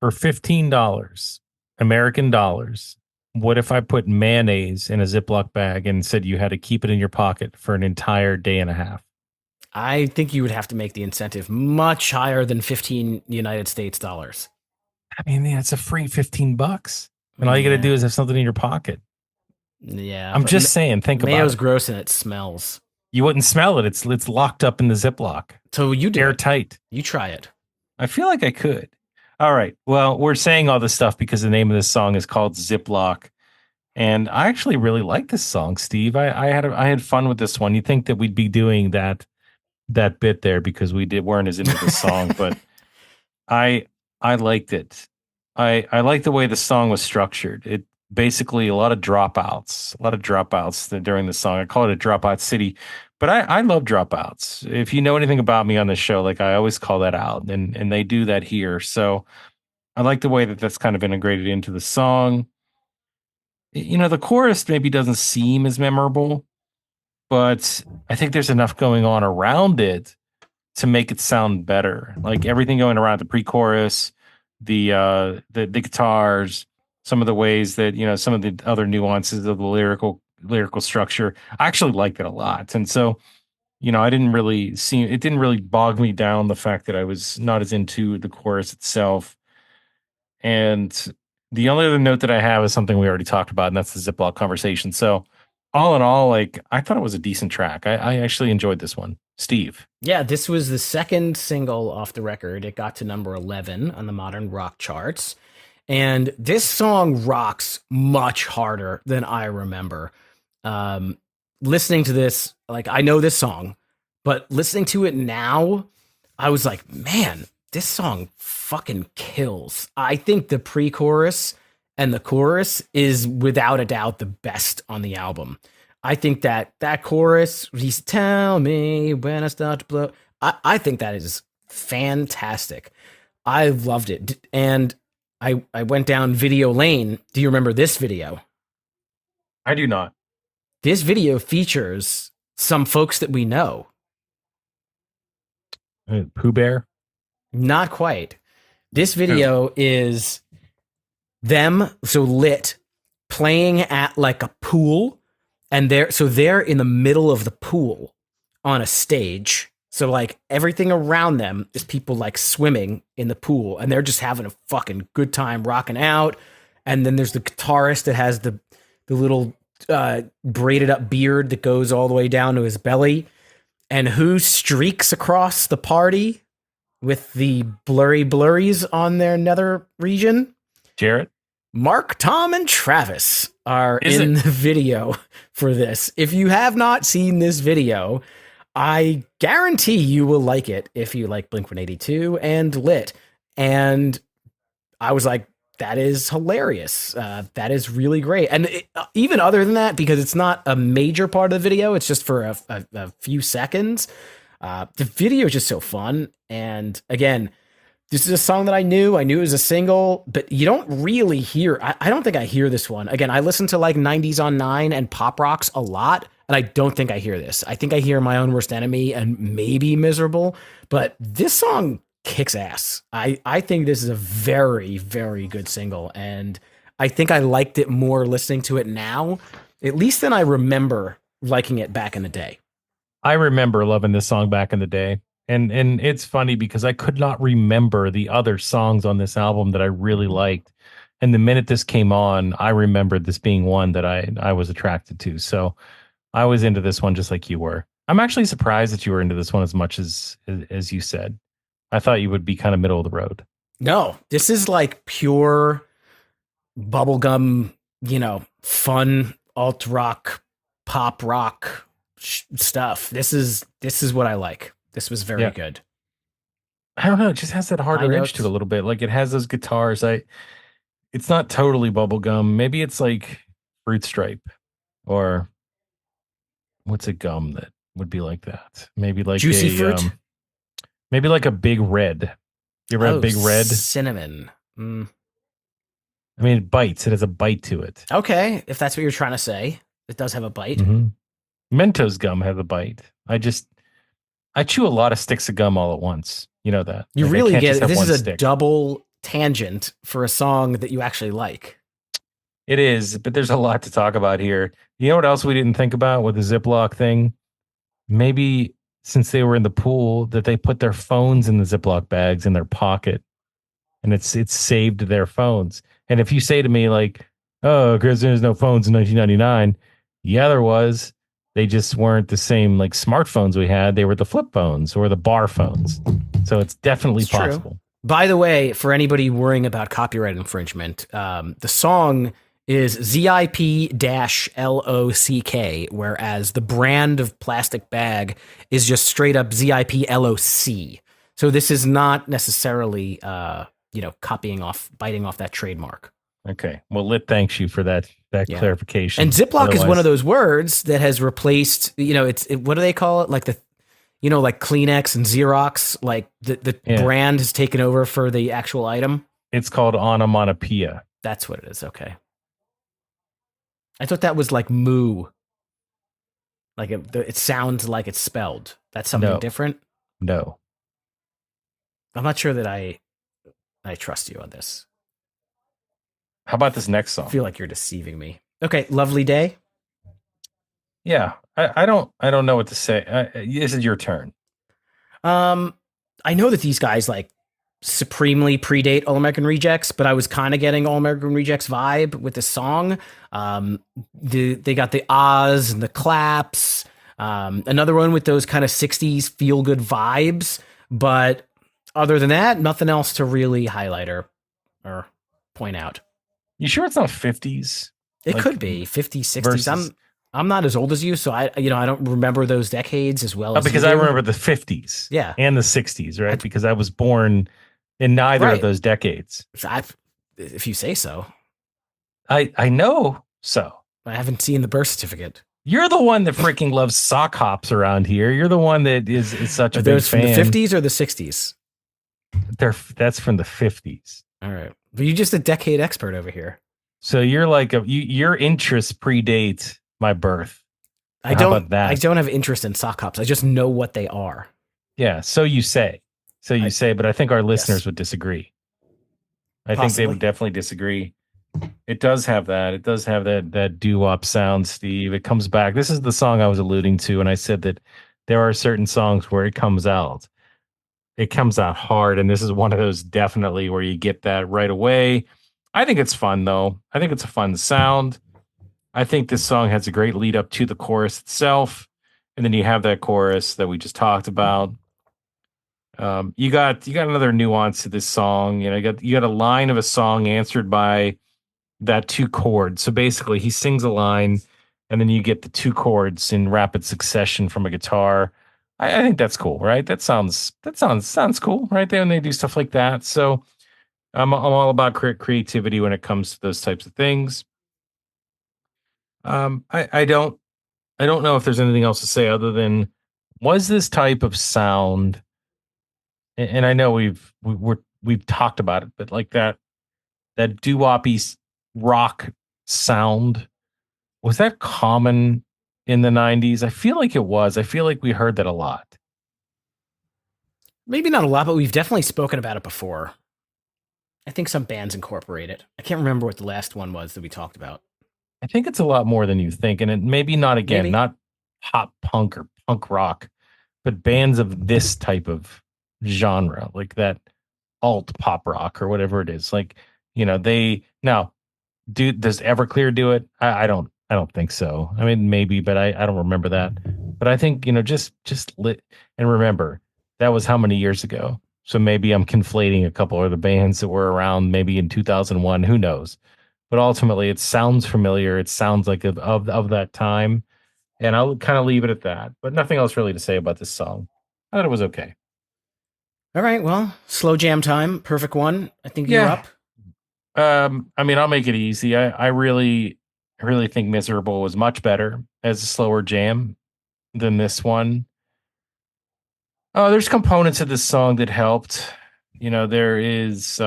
For $15 American dollars, what if I put mayonnaise in a Ziploc bag and said you had to keep it in your pocket for an entire day and a half? I think you would have to make the incentive much higher than 15 United States dollars. I mean, it's a free $15. And all you got to do is have something in your pocket. Yeah. I'm but just saying, think about mayo's it. gross and it smells. You wouldn't smell it. It's locked up in the Ziploc. So you do it. Airtight. You try it. I feel like I could. All right. Well, we're saying all this stuff because the name of this song is called Ziploc. And I actually really like this song, Steve. I had fun with this one. You'd think that we'd be doing that bit there because weren't as into the song, but I liked it. I like the way the song was structured. It basically a lot of dropouts during the song. I call it a dropout city, but I love dropouts. If you know anything about me on the show, like I always call that out, and they do that here. So I like the way that that's kind of integrated into the song. The chorus maybe doesn't seem as memorable, but I think there's enough going on around it to make it sound better. Like everything going around the pre-chorus, the guitars, some of the ways that some of the other nuances of the lyrical structure. I actually liked it a lot, and so it didn't really bog me down the fact that I was not as into the chorus itself. And the only other note that I have is something we already talked about, and that's the Ziploc conversation. So all in all, like I thought it was a decent track. I actually enjoyed this one. Steve. Yeah, this was the second single off the record. It got to number 11 on the modern rock charts. And this song rocks much harder than I remember. Listening to this, like I know this song, But listening to it now, I was like, man, this song fucking kills. I think the pre-chorus and the chorus is without a doubt the best on the album. I think that chorus, he's tell me when I start to blow. I think that is fantastic. I loved it. And I went down video lane. Do you remember this video? I do not. This video features some folks that we know. Pooh Bear? Not quite. This video is them, so Lit, playing at like a pool, and they're in the middle of the pool on a stage. So like everything around them is people like swimming in the pool, and they're just having a fucking good time rocking out. And then there's the guitarist that has the little braided up beard that goes all the way down to his belly. And who streaks across the party with the blurries on their nether region? Jarrett? Mark, Tom, and Travis are in the video for this. If you have not seen this video, I guarantee you will like it if you like Blink-182 and Lit. And I was like, that is hilarious. That is really great. And even other than that, because it's not a major part of the video, it's just for a few seconds. The video is just so fun. And again, this is a song that I knew it was a single, but you don't really hear. I don't think I hear this one. Again, I listen to like 90s on 9 and pop rocks a lot, and I don't think I hear this. I think I hear My Own Worst Enemy and maybe Miserable, but this song kicks ass. I think this is a very, very good single, and I think I liked it more listening to it now, at least than I remember liking it back in the day. I remember loving this song back in the day. And it's funny because I could not remember the other songs on this album that I really liked. And the minute this came on, I remembered this being one that I was attracted to. So I was into this one just like you were. I'm actually surprised that you were into this one as much as you said. I thought you would be kind of middle of the road. No, this is like pure bubblegum, fun alt rock, pop rock stuff. This is what I like. This was very good. I don't know. It just has that harder edge to it a little bit. Like it has those guitars. It's not totally bubblegum. Maybe it's like Fruit Stripe, or what's a gum that would be like that? Maybe like Juicy Fruit. Maybe like a Big Red. You ever have Big Red? Cinnamon. I mean, it bites. It has a bite to it. Okay, if that's what you're trying to say, it does have a bite. Mm-hmm. Mentos gum has a bite. I chew a lot of sticks of gum all at once. You know that. You really get it. This is a double tangent for a song that you actually like. It is, but there's a lot to talk about here. You know what else we didn't think about with the Ziploc thing? Maybe since they were in the pool, that they put their phones in the Ziploc bags in their pocket, and it's saved their phones. And if you say to me like, "Oh, because there's no phones in 1999," yeah, there was. They just weren't the same like smartphones we had. They were the flip phones or the bar phones. So it's definitely possible. True. By the way, for anybody worrying about copyright infringement, the song is ZIP-LOCK, whereas the brand of plastic bag is just straight up ZIP-LOC. So this is not necessarily, biting off that trademark. Okay. Well, Lit thanks you for that clarification. And Ziploc is one of those words that has replaced, what do they call it? Like like Kleenex and Xerox, like the brand has taken over for the actual item. It's called onomatopoeia. That's what it is. Okay. I thought that was like moo. Like it sounds like it's spelled. That's something different? No. I'm not sure that I trust you on this. How about this next song? I feel like you're deceiving me. Okay, Lovely Day. Yeah, I don't know what to say. This is your turn. I know that these guys like supremely predate All American Rejects, but I was kind of getting All American Rejects vibe with the song. They got the ahs and the claps. Another one with those kind of 60s feel good vibes, but other than that, nothing else to really highlight or point out. You sure it's not 50s? It could be 50s, 60s. I'm not as old as you, so I don't remember those decades as well as Because you I do. remember the 50s Yeah, and the 60s, right? Because I was born in neither of right. those decades. If you say so. I know so. I haven't seen the birth certificate. You're the one that freaking loves sock hops around here. You're the one that is such Are a big those from the fan. 50s or the 60s? That's from the 50s. All right, but you're just a decade expert over here. So you're like your interests predate my birth. I How don't. about that? I don't have interest in sock hops. I just know what they are. Yeah, so you say. So you say, but I think our listeners Yes. would disagree. I think they Possibly. would definitely disagree. It does have that. It does have that doo-wop sound, Steve. It comes back. This is the song I was alluding to, and I said that there are certain songs where it comes out. It comes out hard, and this is one of those definitely where you get that right away. I think it's fun though. I think it's a fun sound. I think this song has a great lead up to the chorus itself, and then you have that chorus that we just talked about. You got another nuance to this song. You got a line of a song answered by that two chords. So basically, he sings a line, and then you get the two chords in rapid succession from a guitar. I think that's cool, right? That sounds cool, right? There when they do stuff like that. So I'm all about creativity when it comes to those types of things. I don't know if there's anything else to say other than was this type of sound, and I know we've talked about it, but like that doo-woppy rock sound, was that common in the 90s? I feel like it was. I feel like we heard that a lot. Maybe not a lot, but we've definitely spoken about it before. I think some bands incorporate it. I can't remember what the last one was that we talked about. I think it's a lot more than you think, and it maybe not again, Maybe. not pop punk or punk rock, but bands of this type of genre, like that alt pop rock or whatever it is. Like, they now does Everclear do it? I don't think so. I mean, maybe, but I don't remember that. But I think, just lit and remember that was how many years ago. So maybe I'm conflating a couple of the bands that were around maybe in 2001. Who knows? But ultimately, it sounds familiar. It sounds like of that time, and I'll kind of leave it at that. But nothing else really to say about this song. I thought it was okay. All right, well, slow jam time, perfect one. I think you're Yeah. up. I mean, I'll make it easy. I really think Miserable was much better as a slower jam than this one. Oh, there's components of this song that helped. There is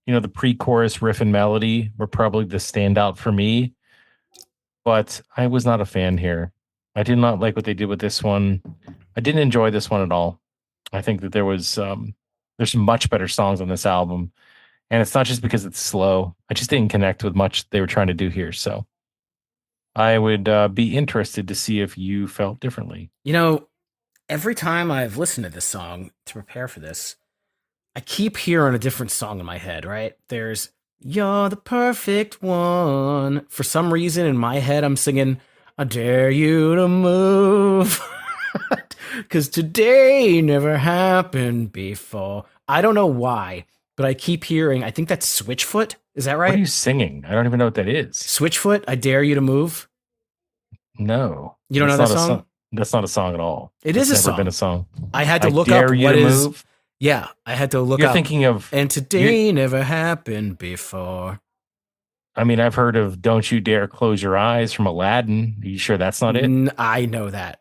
the pre-chorus riff and melody were probably the standout for me, but I was not a fan here. I did not like what they did with this one. I didn't enjoy this one at all. I think that there's some much better songs on this album, and it's not just because it's slow. I just didn't connect with much they were trying to do here. So I would be interested to see if you felt differently. Every time I've listened to this song to prepare for this, I keep hearing a different song in my head, right? There's You're the Perfect One. For some reason in my head, I'm singing, I dare you to move. Because today never happened before. I don't know why, but I keep hearing, I think that's Switchfoot. Is that What are right? you singing? I don't even know what that is. Switchfoot, I dare you to move. No, You don't know that's that not a song? That's not a song at all. It It's is a never been a song. song. I had to I look dare up you what to is. move. Yeah, I had to look You're up. thinking of. And today never happened before. I mean, I've heard of "Don't You Dare Close Your Eyes" from Aladdin. Are you sure that's not it? I know that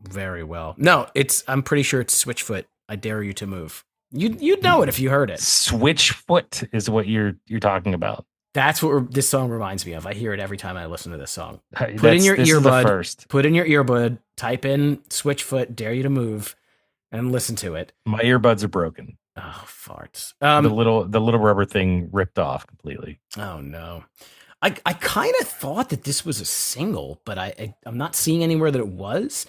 very well. No, I'm pretty sure it's Switchfoot. I dare you to move. You'd know it if you heard it. Switchfoot is what you're talking about. That's what this song reminds me of. I hear it every time I listen to this song. Put in your this is the earbud. first. Put in your earbud. Type in Switchfoot. Dare you to move, and listen to it. My earbuds are broken. Oh, farts. The little rubber thing ripped off completely. Oh no. I kind of thought that this was a single, but I'm not seeing anywhere that it was.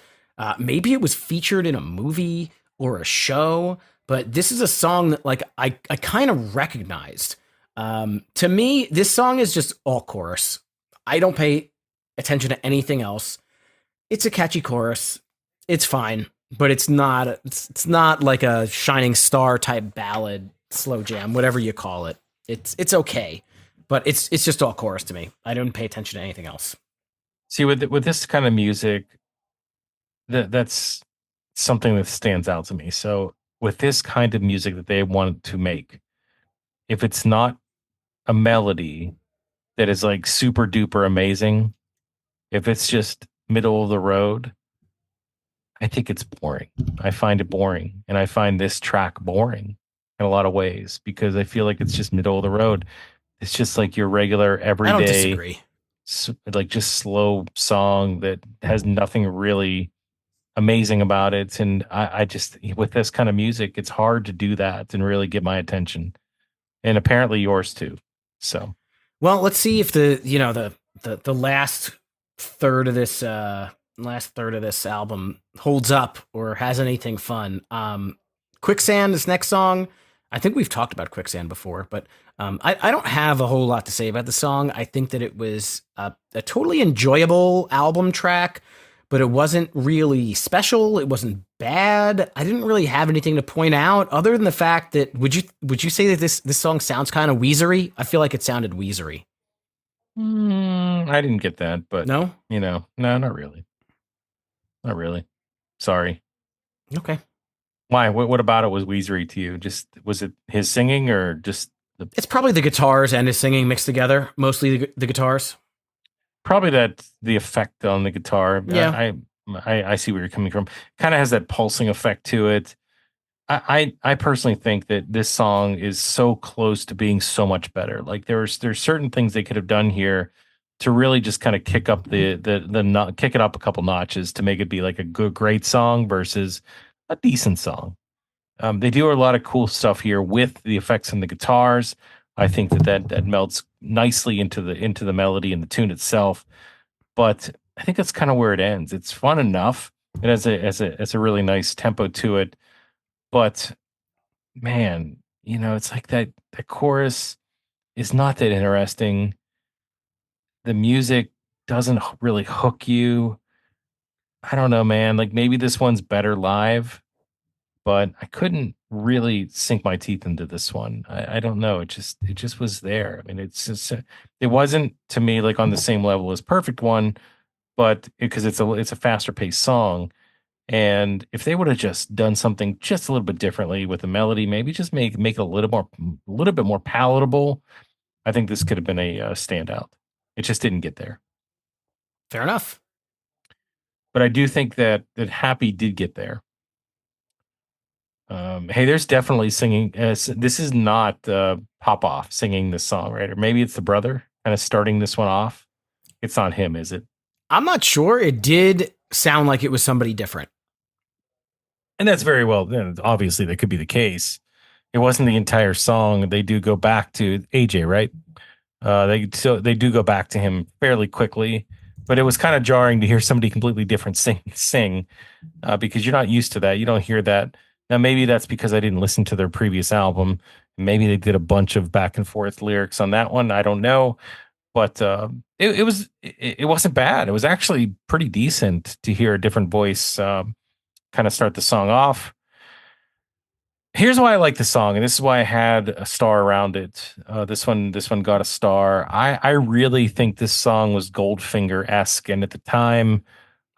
Maybe it was featured in a movie or a show, but this is a song that like I kind of recognized. To me, this song is just all chorus. I don't pay attention to anything else. It's a catchy chorus. It's fine, but it's not like a shining star type ballad, slow jam, whatever you call it. It's okay, but it's just all chorus to me. I don't pay attention to anything else. See, with this kind of music, that's something that stands out to me. So with this kind of music that they want to make, if it's not a melody that is like super duper amazing, if it's just middle of the road, I think it's boring. I find it boring. And I find this track boring in a lot of ways because I feel like it's just middle of the road. It's just like your regular I don't everyday, disagree. like just slow song that has nothing really amazing about it. And I just, with this kind of music, it's hard to do that and really get my attention. And apparently yours too. So, Well, let's see if the third of this last third of this album holds up or has anything fun. Quicksand, this next song, I think we've talked about Quicksand before, but I don't have a whole lot to say about the song. I think that it was a totally enjoyable album track, but it wasn't really special. It wasn't bad. I didn't really have anything to point out other than the fact that would you say that this song sounds kind of Weezery? I feel like it sounded Weezery. I didn't get that, but No? no, not really. Not really. Sorry. Okay. Why? What about it was Weezery to you? Just was it his singing or just the It's probably the guitars and his singing mixed together, mostly the guitars. probably that the effect on the guitar? Yeah. I see where you're coming from. Kind of has that pulsing effect to it. I personally think that this song is so close to being so much better. Like there's certain things they could have done here to really just kind of kick up kick it up a couple notches to make it be like a good great song versus a decent song. They do a lot of cool stuff here with the effects on the guitars. I think that melts nicely into the melody and the tune itself. But I think that's kind of where it ends. It's fun enough. It has a really nice tempo to it. But man, it's like that chorus is not that interesting. The music doesn't really hook you. I don't know, man. Like maybe this one's better live, but I couldn't really sink my teeth into this one. I don't know. It just was there. I mean, it wasn't to me like on the same level as Perfect One, but because it's a faster paced song. And if they would have just done something just a little bit differently with the melody, maybe just make it a little bit more palatable, I think this could have been a standout. It just didn't get there. Fair enough. But I do think that Happy did get there. Hey, there's definitely singing. This is not Pop Off singing this song, right? Or maybe it's the brother kind of starting this one off. It's not him, is it? I'm not sure. It did sound like it was somebody different. And that's very well. Obviously, that could be the case. It wasn't the entire song. They do go back to AJ, right? They do go back to him fairly quickly, but it was kind of jarring to hear somebody completely different sing because you're not used to that. You don't hear that. Now maybe that's because I didn't listen to their previous album. Maybe they did a bunch of back and forth lyrics on that one. I don't know, but it wasn't bad. It was actually pretty decent to hear a different voice kind of start the song off. Here's why I like the song, and this is why I had a star around it. This one got a star. I really think this song was Goldfinger esque, and at the time,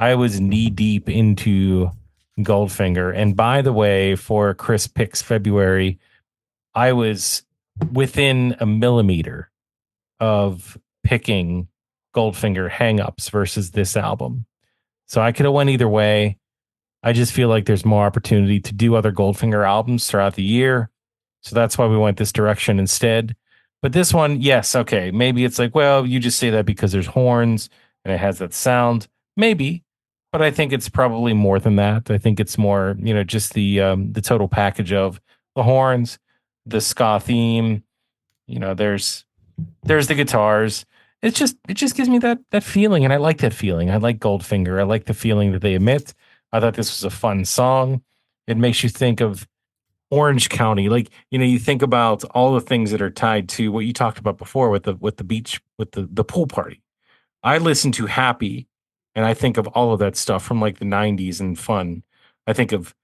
I was knee deep into Goldfinger. And by the way, for Chris Picks February, I was within a millimeter of picking Goldfinger Hangups versus this album, so I could have went either way. I just feel like there's more opportunity to do other Goldfinger albums throughout the year. So that's why we went this direction instead. But this one, yes, okay. Maybe it's like, well, you just say that because there's horns and it has that sound. Maybe. But I think it's probably more than that. I think it's more, just the total package of the horns, the ska theme, there's the guitars. It just gives me that feeling, and I like that feeling. I like Goldfinger. I like the feeling that they emit. I thought this was a fun song. It makes you think of Orange County. Like, you think about all the things that are tied to what you talked about before with the beach, with the pool party. I listen to Happy and I think of all of that stuff from like the 90s and fun. I think of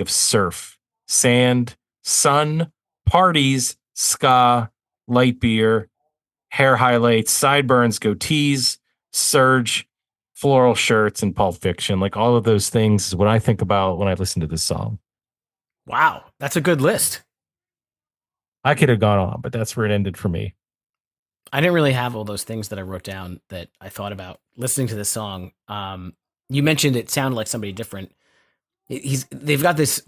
surf, sand, sun, parties, ska, light beer, hair highlights, sideburns, goatees, Surge. floral shirts and Pulp Fiction, like all of those things is what I think about when I listen to this song. Wow, that's a good list. I could have gone on, but that's where it ended for me. I didn't really have all those things that I wrote down that I thought about listening to this song. You mentioned it sounded like somebody different. They've got this,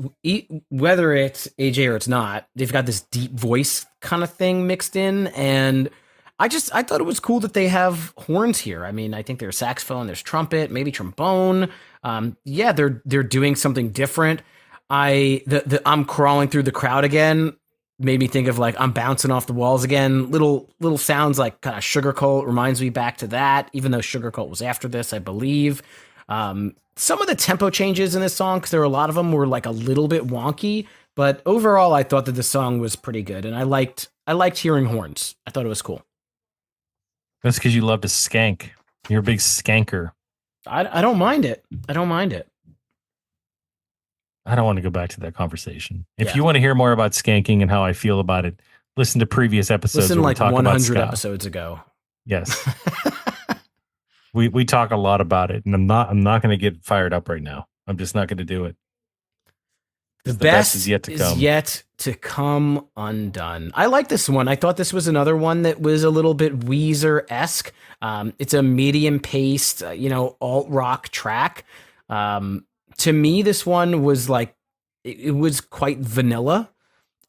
whether it's AJ or it's not, they've got this deep voice kind of thing mixed in, and I thought it was cool that they have horns here. I mean, I think there's saxophone, there's trumpet, maybe trombone. Yeah, they're doing something different. I'm crawling through the crowd again made me think of like I'm bouncing off the walls again. Little sounds like kind of Sugar Cult reminds me back to that, even though Sugar Cult was after this, I believe. Some of the tempo changes in this song, because there were a lot of them were like a little bit wonky, but overall I thought that the song was pretty good, and I liked hearing horns. I thought it was cool. That's because you love to skank. You're a big skanker. I don't mind it. I don't mind it. I don't want to go back to that conversation. If you want to hear more about skanking and how I feel about it, listen to previous episodes. Listen like 100 episodes ago. Yes. we talk a lot about it, and I'm not going to get fired up right now. I'm just not going to do it. The best is yet to come undone. I like this one. I thought this was another one that was a little bit Weezer-esque. It's a medium-paced, alt rock track. To me, this one was like, it was quite vanilla.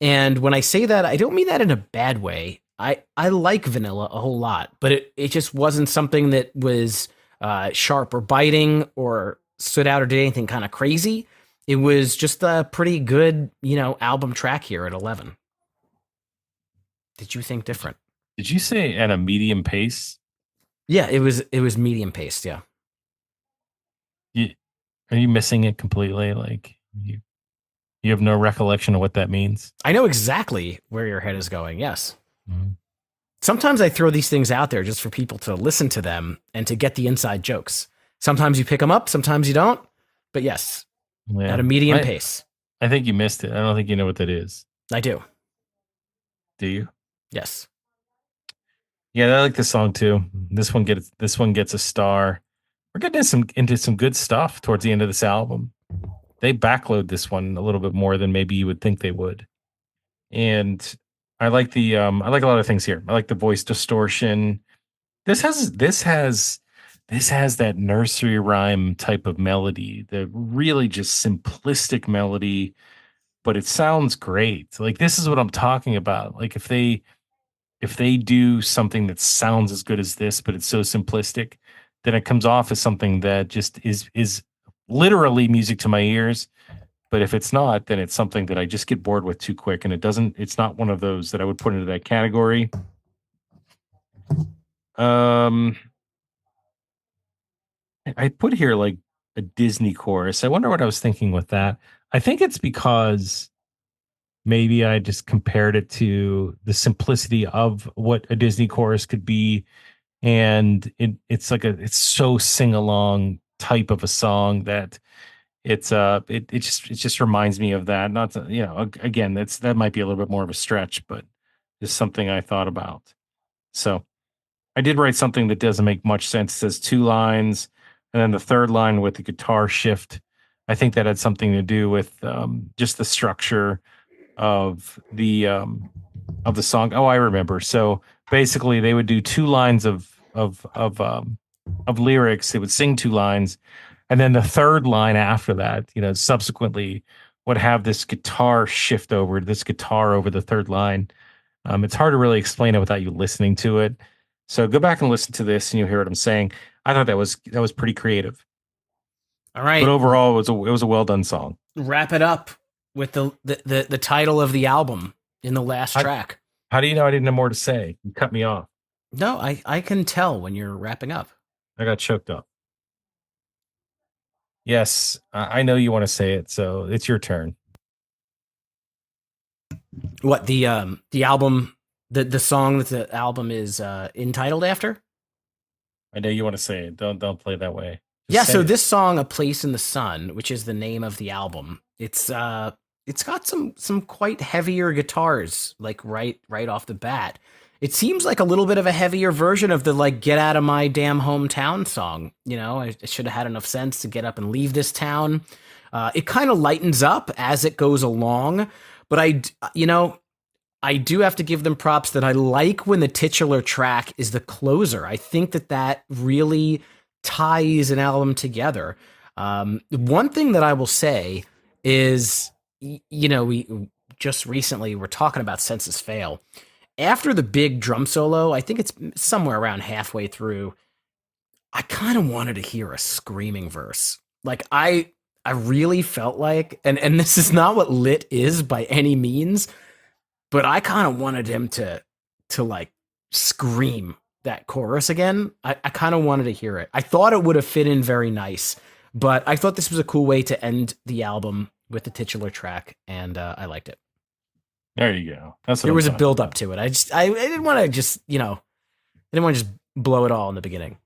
And when I say that, I don't mean that in a bad way. I like vanilla a whole lot, but it just wasn't something that was sharp or biting or stood out or did anything kind of crazy. It was just a pretty good, album track here at 11. Did you think different? Did you say at a medium pace? Yeah, it was medium paced. Yeah. Are you missing it completely? Like you have no recollection of what that means? I know exactly where your head is going. Yes. Mm-hmm. Sometimes I throw these things out there just for people to listen to them and to get the inside jokes. Sometimes you pick them up, sometimes you don't. But yes, at a medium pace. I think you missed it. I don't think you know what that is. I do. Do you? Yes. Yeah, I like this song too. This one gets a star. We're getting into some good stuff towards the end of this album. They backload this one a little bit more than maybe you would think they would. And I like I like a lot of things here. I like the voice distortion. This has that nursery rhyme type of melody, the really just simplistic melody, but it sounds great. Like this is what I'm talking about. Like if they do something that sounds as good as this, but it's so simplistic, then it comes off as something that just is literally music to my ears. But if it's not, then it's something that I just get bored with too quick. And it's not one of those that I would put into that category. I put here like a Disney chorus. I wonder what I was thinking with that. I think it's because maybe I just compared it to the simplicity of what a Disney chorus could be. And it's so sing along type of a song that it just reminds me of that. Not to, again, that might be a little bit more of a stretch, but it's something I thought about. So I did write something that doesn't make much sense. It says 2 lines, and then the third line with the guitar shift. I think that had something to do with just the structure of the song. Oh, I remember. So basically, they would do 2 lines of lyrics. They would sing 2 lines, and then the third line after that, subsequently would have this guitar shift over the third line. It's hard to really explain it without you listening to it. So go back and listen to this, and you'll hear what I'm saying. I thought that was pretty creative. All right, but overall, it was a well done song. Wrap it up with the title of the album in the last track. How do you know I didn't have more to say? You cut me off. No, I can tell when you're wrapping up. I got choked up. Yes, I know you want to say it, so it's your turn. What the album, the song that the album is entitled after? I know you want to say it. Don't play that way. So this song, "A Place in the Sun," which is the name of the album, it's got some quite heavier guitars, like right off the bat. it seems like a little bit of a heavier version of the like "Get Out of My Damn Hometown" song. You know, I should have had enough sense to get up and leave this town. It kind of lightens up as it goes along, but you know, I do have to give them props that I like when the titular track is the closer. I think that that really ties an album together. One thing that I will say is, you know, we just recently were talking about Senses Fail. After the big drum solo, I think it's somewhere around halfway through, I kind of wanted to hear a screaming verse. Like I really felt like, and this is not what Lit is by any means, but I kind of wanted him to like scream that chorus again. I kind of wanted to hear it. I thought it would have fit in very nice, but I thought this was a cool way to end the album with the titular track, and I liked it. There you go. That's what There I'm was a talking build about. up to it. I didn't want to just, you know, I didn't want to just blow it all in the beginning.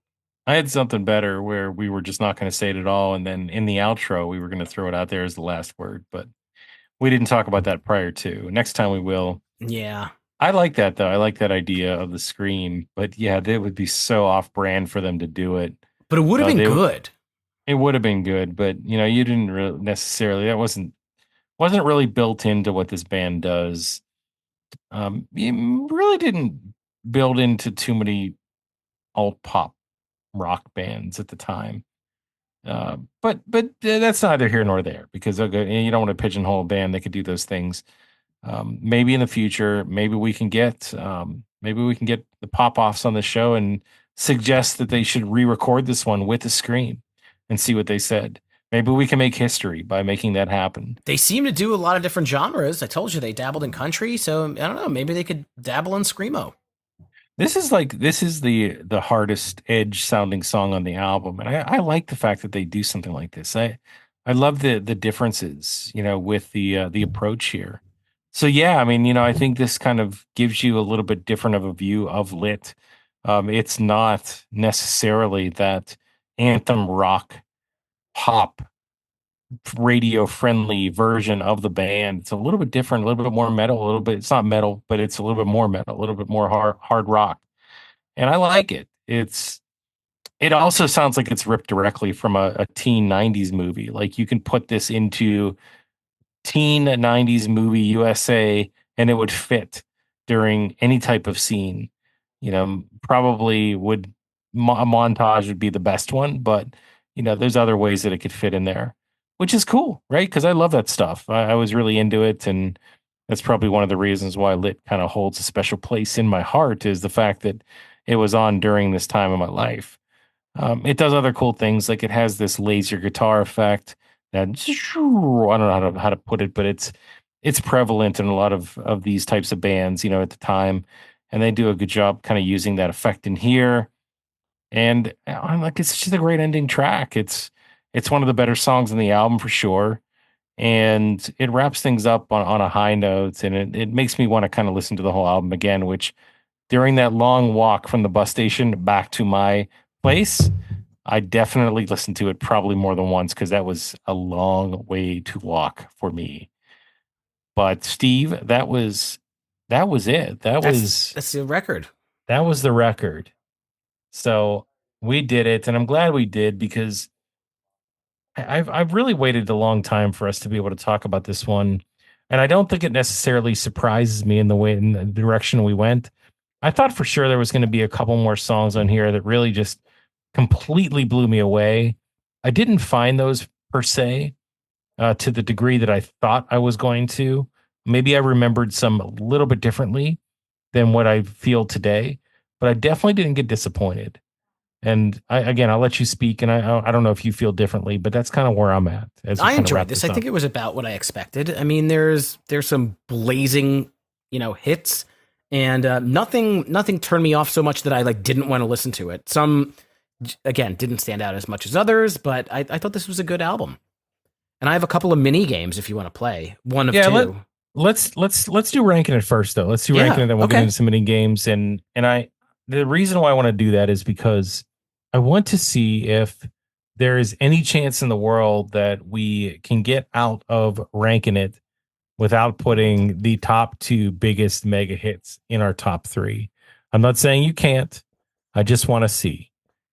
I had something better where we were just not going to say it at all, and then in the outro we were going to throw it out there as the last word, but we didn't talk about that prior to. Next time we will. Yeah. I like that though. I like that idea of the scream, but yeah, that would be so off-brand for them to do it. But it would have been good. It would have been good, but you know, you didn't really necessarily. That wasn't really built into what this band does. You really didn't build into too many alt pop rock bands at the time. But that's neither here nor there because you don't want to pigeonhole a band that could do those things. Maybe in the future, maybe we can get the pop offs on the show and suggest that they should re-record this one with a scream and see what they said. Maybe we can make history by making that happen. They seem to do a lot of different genres. I told you they dabbled in country, so I don't know. Maybe they could dabble in screamo. This is the hardest edge sounding song on the album, and I like the fact that they do something like this. I love the differences, you know, with the approach here. So yeah, I mean, you know, I think this kind of gives you a little bit different of a view of Lit. It's not necessarily that anthem rock pop radio friendly version of the band. It's a little bit different, a little bit more metal, a little bit. It's not metal, but it's a little bit more metal, a little bit more hard rock, and I like it. It also sounds like it's ripped directly from a teen '90s movie. Like you can put this into teen '90s movie USA, and it would fit during any type of scene. You know, probably would a montage would be the best one, but you know, there's other ways that it could fit in there, which is cool, right? Because I love that stuff. I was really into it, and that's probably one of the reasons why Lit kind of holds a special place in my heart is the fact that it was on during this time of my life. It does other cool things, like it has this laser guitar effect that I don't know how to put it, but it's prevalent in a lot of these types of bands, you know, at the time, and they do a good job kind of using that effect in here. And I'm like, it's just a great ending track. It's one of the better songs in the album for sure. And it wraps things up on a high note. And it makes me want to kind of listen to the whole album again, which during that long walk from the bus station back to my place, I definitely listened to it probably more than once because that was a long way to walk for me. But Steve, that was it. That's the record. That was the record. So we did it, and I'm glad we did because I've really waited a long time for us to be able to talk about this one, and I don't think it necessarily surprises me in the direction we went. I thought for sure there was going to be a couple more songs on here that really just completely blew me away. I didn't find those per se to the degree that I thought I was going to. Maybe I remembered some a little bit differently than what I feel today, but I definitely didn't get disappointed. And I'll let you speak, and I don't know if you feel differently, but that's kind of where I'm at. I enjoyed this. I think it was about what I expected. I mean, there's some blazing, you know, hits, and nothing turned me off so much that I like didn't want to listen to it. Some again didn't stand out as much as others, but I thought this was a good album. And I have a couple of mini games if you want to play. One of two. Let's do ranking it first though. Let's do ranking it, then we'll get into some mini games. And the reason why I want to do that is because I want to see if there is any chance in the world that we can get out of ranking it without putting the top two biggest mega hits in our top three. I'm not saying you can't. I just want to see.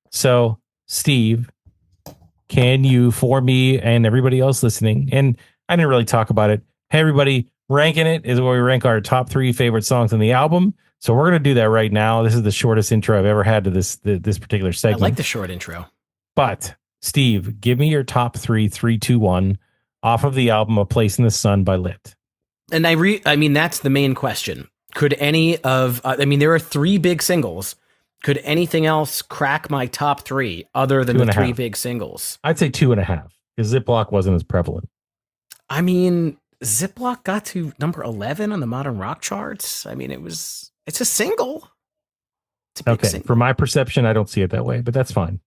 So, Steve, can you, for me and everybody else listening, and I didn't really talk about it. Hey, everybody, ranking it is where we rank our top 3 favorite songs on the album. So we're going to do that right now. This is the shortest intro I've ever had to this particular segment. I like the short intro. But Steve, give me your top 3, 3, 2, 1 off of the album A Place in the Sun by Lit. And I mean, that's the main question. Could any of, there are 3 big singles. Could anything else crack my top 3 other than the 3 big singles? I'd say 2.5 because Ziploc wasn't as prevalent. I mean, Ziploc got to number 11 on the modern rock charts. I mean, it's a single. It's a big single. For my perception, I don't see it that way, but that's fine.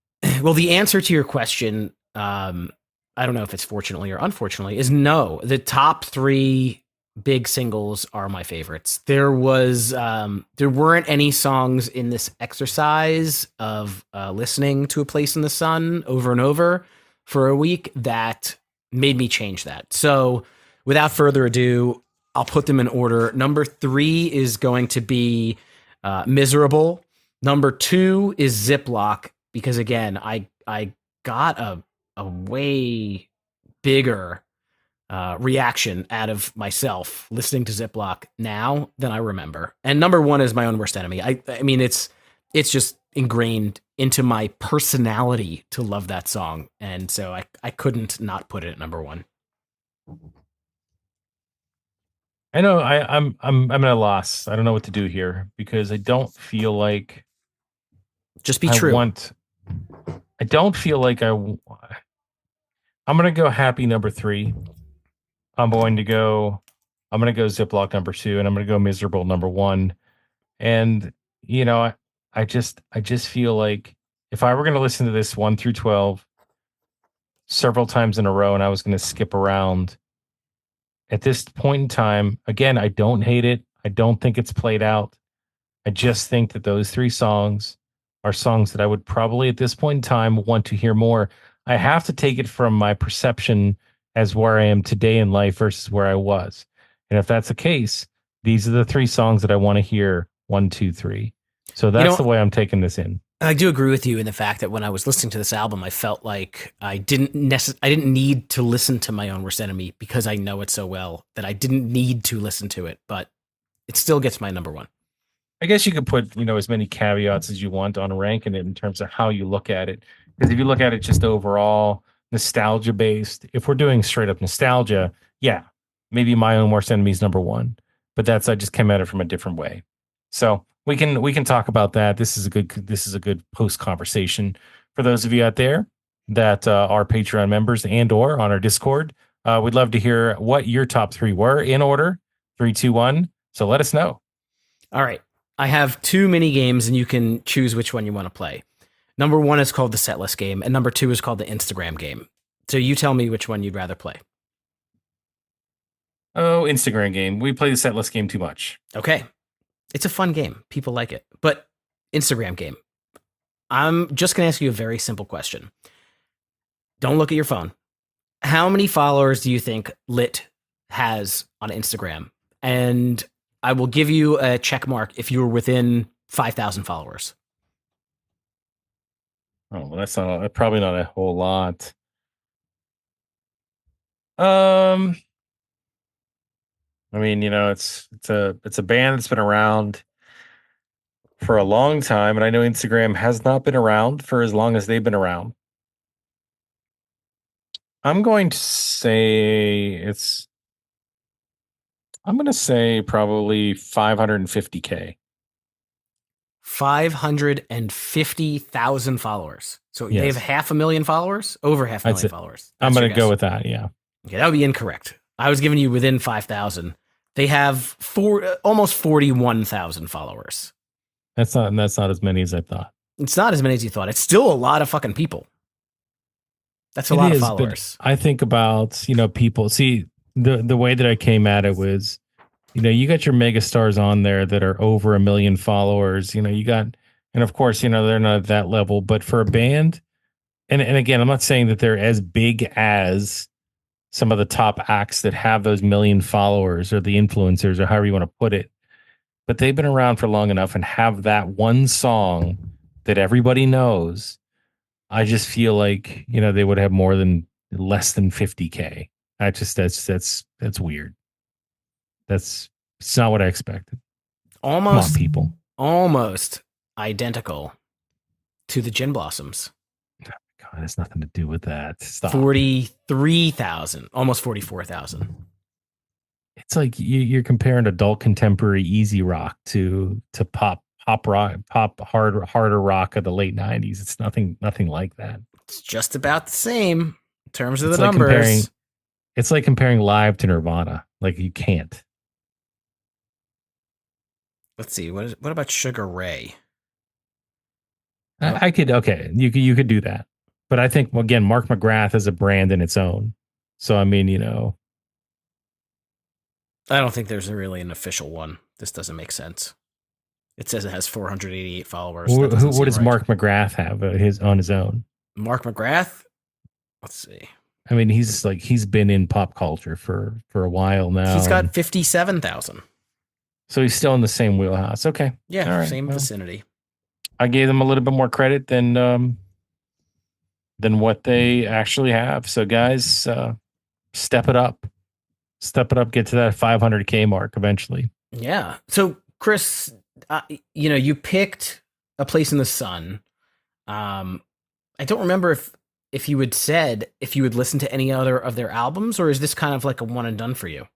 Well, the answer to your question, I don't know if it's fortunately or unfortunately, is no. The top 3 big singles are my favorites. There weren't any songs in this exercise of listening to A Place in the Sun over and over for a week that made me change that. So without further ado, I'll put them in order. Number 3 is going to be Miserable. Number 2 is Ziploc, because again, I got a way bigger reaction out of myself listening to Ziploc now than I remember. And number 1 is My Own Worst Enemy. I mean, it's just ingrained into my personality to love that song, and so I couldn't not put it at number 1. I know I'm at a loss. I don't know what to do here because I don't feel like just be true. I don't feel like I'm going to go Happy number 3. I'm going to go Ziploc number 2, and I'm going to go Miserable number 1. And I just feel like if I were going to listen to this 1 through 12 several times in a row and I was going to skip around at this point in time, again, I don't hate it. I don't think it's played out. I just think that those 3 songs are songs that I would probably at this point in time want to hear more. I have to take it from my perception as where I am today in life versus where I was. And if that's the case, these are the 3 songs that I want to hear 1, 2, 3. So that's the way I'm taking this in. I do agree with you in the fact that when I was listening to this album, I felt like I didn't need to listen to My Own Worst Enemy because I know it so well that I didn't need to listen to it, but it still gets my number 1. I guess you could put, as many caveats as you want on ranking it in terms of how you look at it. Because if you look at it just overall, nostalgia based, if we're doing straight up nostalgia, yeah, maybe My Own Worst Enemy is number 1, but I just came at it from a different way. So we can talk about that. This is a good post conversation for those of you out there that are Patreon members and or on our Discord. We'd love to hear what your top 3 were in order, 3, 2, 1. So let us know. All right. I have 2 mini games and you can choose which one you want to play. Number 1 is called the Setlist game, and number 2 is called the Instagram game. So you tell me which one you'd rather play. Oh, Instagram game. We play the Setlist game too much. Okay. It's a fun game. People like it. But Instagram game. I'm just going to ask you a very simple question. Don't look at your phone. How many followers do you think Lit has on Instagram? And I will give you a check mark if you were within 5,000 followers. Oh, well, that's probably not a whole lot. I mean, it's a band that's been around for a long time, and I know Instagram has not been around for as long as they've been around. I'm going to say probably 550K. 550,000 followers. So Yes. they have 500,000 followers? Over 500,000 followers. I'm going to go with that, yeah. Okay, that would be incorrect. I was giving you within 5,000. They have almost 41,000 followers. That's not as many as I thought. It's not as many as you thought. It's still a lot of fucking people. That's a lot of followers. I think about, people. See, the way that I came at it was, you got your mega stars on there that are over 1 million followers. You got, and of course, they're not at that level. But for a band, and again, I'm not saying that they're as big as some of the top acts that have those 1 million followers or the influencers or however you want to put it. but they've been around for long enough and have that one song that everybody knows. I just feel like, they would have less than 50K. That's weird. It's not what I expected. Come on, Almost, people. almost identical to the Gin Blossoms. God, it has nothing to do with that. Stop. 43,000, almost 44,000. It's like you're comparing adult contemporary easy rock to pop rock, harder rock of the late 90s. It's nothing like that. It's just about the same in terms of It's the like numbers. It's like comparing Live to Nirvana. Like, you can't. Let's see. What about Sugar Ray? I could, okay, you could do that. But I think, again, Mark McGrath is a brand in its own. So, I mean, I don't think there's really an official one. This doesn't make sense. It says it has 488 followers. what does right. Mark McGrath have on his own? Mark McGrath? Let's see. I mean, he's been in pop culture for a while now. He's got 57,000. So he's still in the same wheelhouse. Okay. Yeah, All right, same vicinity. I gave them a little bit more credit than what they actually have. So guys, step it up. Step it up, get to that 500K mark eventually. Yeah. So Chris, you picked A Place in the Sun. I don't remember if you had said if you would listen to any other of their albums, or is this kind of like a one and done for you?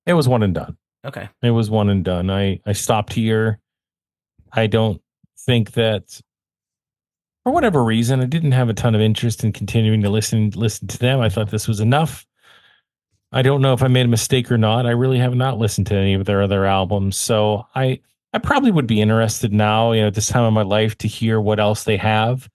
It was one and done. Okay. It was one and done. I stopped here. I don't think that, for whatever reason, I didn't have a ton of interest in continuing to listen to them. I thought this was enough. I don't know if I made a mistake or not. I really have not listened to any of their other albums. So I probably would be interested now, at this time of my life, to hear what else they have.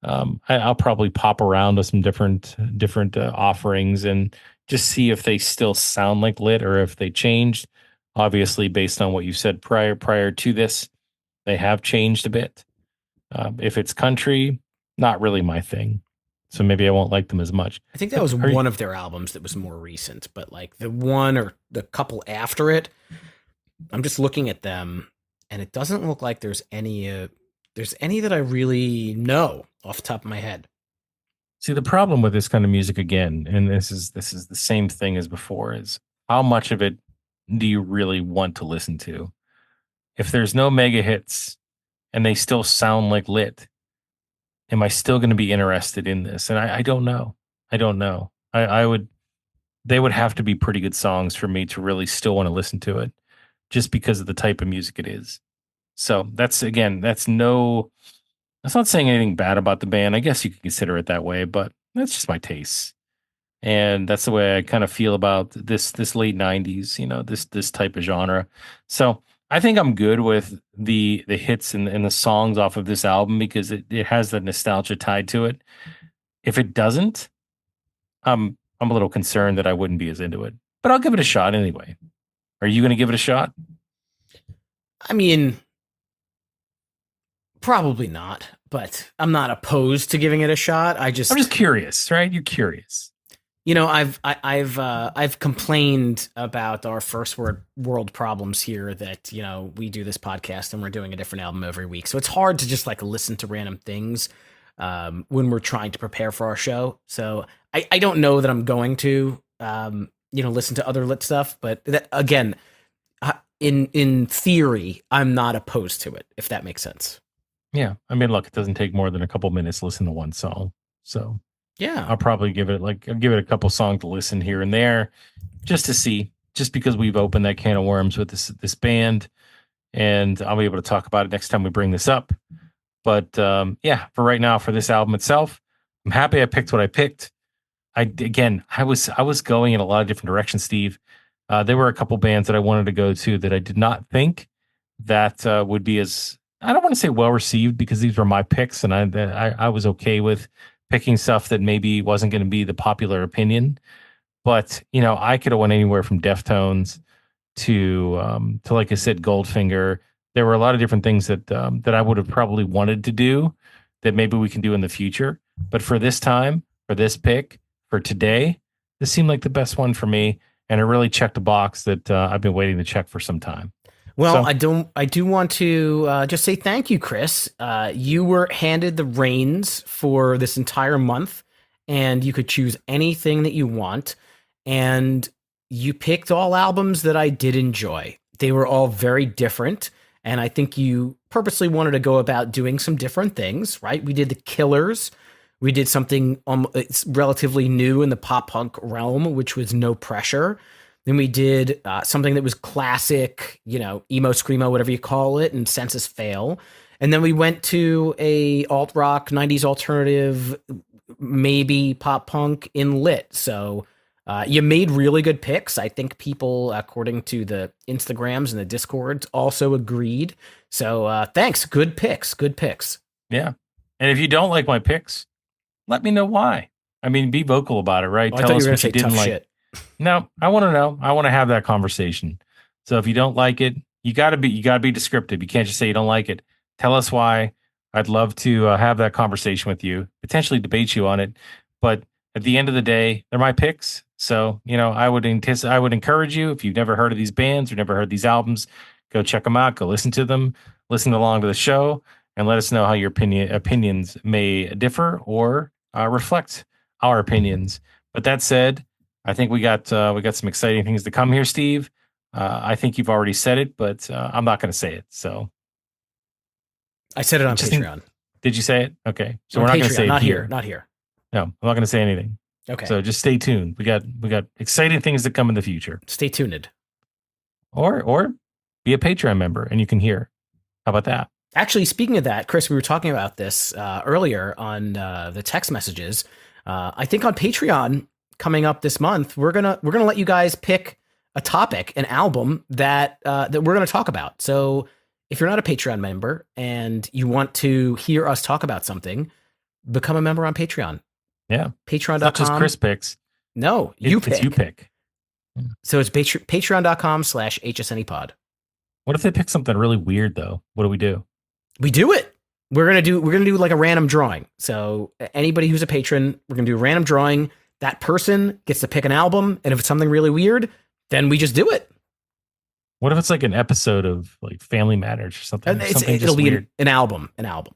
I'll probably pop around with some different offerings and just see if they still sound like Lit or if they changed. Obviously, based on what you said prior to this, they have changed a bit. If it's country, not really my thing. So maybe I won't like them as much. I think that was one of their albums that was more recent, but like the one or the couple after it, I'm just looking at them and it doesn't look like there's any that I really know off the top of my head. See, the problem with this kind of music, again, and this is the same thing as before, is how much of it do you really want to listen to? If there's no mega hits and they still sound like Lit, am I still going to be interested in this? And I don't know. They would have to be pretty good songs for me to really still want to listen to it, just because of the type of music it is. So that's not saying anything bad about the band. I guess you could consider it that way, but that's just my taste. And that's the way I kind of feel about this late 90s, this type of genre. So I think I'm good with the hits and the songs off of this album because it has that nostalgia tied to it. If it doesn't, I'm a little concerned that I wouldn't be as into it. But I'll give it a shot anyway. Are you going to give it a shot? I mean, probably not, but I'm not opposed to giving it a shot. I'm just curious, right? You're curious. I've complained about our first world problems here that, we do this podcast and we're doing a different album every week. So it's hard to just like listen to random things when we're trying to prepare for our show. So I don't know that I'm going to, listen to other Lit stuff, but again, in theory, I'm not opposed to it, if that makes sense. Yeah. I mean, look, it doesn't take more than a couple minutes to listen to one song. So yeah, I'll probably give it a couple songs to listen here and there just to see, just because we've opened that can of worms with this band, and I'll be able to talk about it next time we bring this up. But yeah, for right now, for this album itself, I'm happy I picked what I picked. I was going in a lot of different directions, Steve. There were a couple bands that I wanted to go to that I did not think that would be as, I don't want to say well received, because these were my picks, and I was okay with picking stuff that maybe wasn't going to be the popular opinion. But I could have went anywhere from Deftones to like I said, Goldfinger. There were a lot of different things that I would have probably wanted to do that maybe we can do in the future. But for this time, for this pick, for today, this seemed like the best one for me, and it really checked a box that I've been waiting to check for some time. Well, So I do want to just say thank you, Chris. You were handed the reins for this entire month, and you could choose anything that you want. And you picked all albums that I did enjoy. They were all very different, and I think you purposely wanted to go about doing some different things. Right? We did the Killers. We did something it's relatively new in the pop punk realm, which was No Pressure. Then we did something that was classic, emo screamo, whatever you call it, and Census Fail. And then we went to a alt rock, 90s alternative, maybe pop punk in Lit. So you made really good picks. I think people, according to the Instagrams and the Discords, also agreed. So thanks. Good picks. Good picks. yeah. And if you don't like my picks, let me know why. I mean, be vocal about it, right? Oh, I Tell thought you us were going what to you say tough didn't like. shit. No, I want to know. I want to have that conversation. So if you don't like it, you got to be descriptive. You can't just say you don't like it. Tell us why. I'd love to have that conversation with you, potentially debate you on it. But at the end of the day, they're my picks. So, I would encourage you, if you've never heard of these bands or never heard these albums, go check them out, go listen to them, listen along to the show, and let us know how your opinions may differ or reflect our opinions. But that said, I think we got some exciting things to come here, Steve. I think you've already said it, but I'm not going to say it. So I said it on Just Patreon. did you say it? Okay, so On we're not going Patreon, to say it not here. Not here. No, I'm not going to say anything. Okay. So just stay tuned. We got exciting things to come in the future. Stay tuned. Or be a Patreon member and you can hear. How about that? Actually, speaking of that, Chris, we were talking about this earlier on the text messages. I think on Patreon coming up this month, we're gonna let you guys pick a topic, an album that we're gonna talk about. So if you're not a Patreon member and you want to hear us talk about something, become a member on Patreon. Yeah, Patreon.com. It's not just Chris picks. No, It's you pick. So it's patreon.com/HSNEpod. What if they pick something really weird though? What do we do? We do it. We're gonna do like a random drawing. So anybody who's a patron, we're gonna do a random drawing. That person gets to pick an album, and if it's something really weird, then we just do it. What if it's like an episode of like Family Matters or something? And Something it'll just be weird. an album. An album.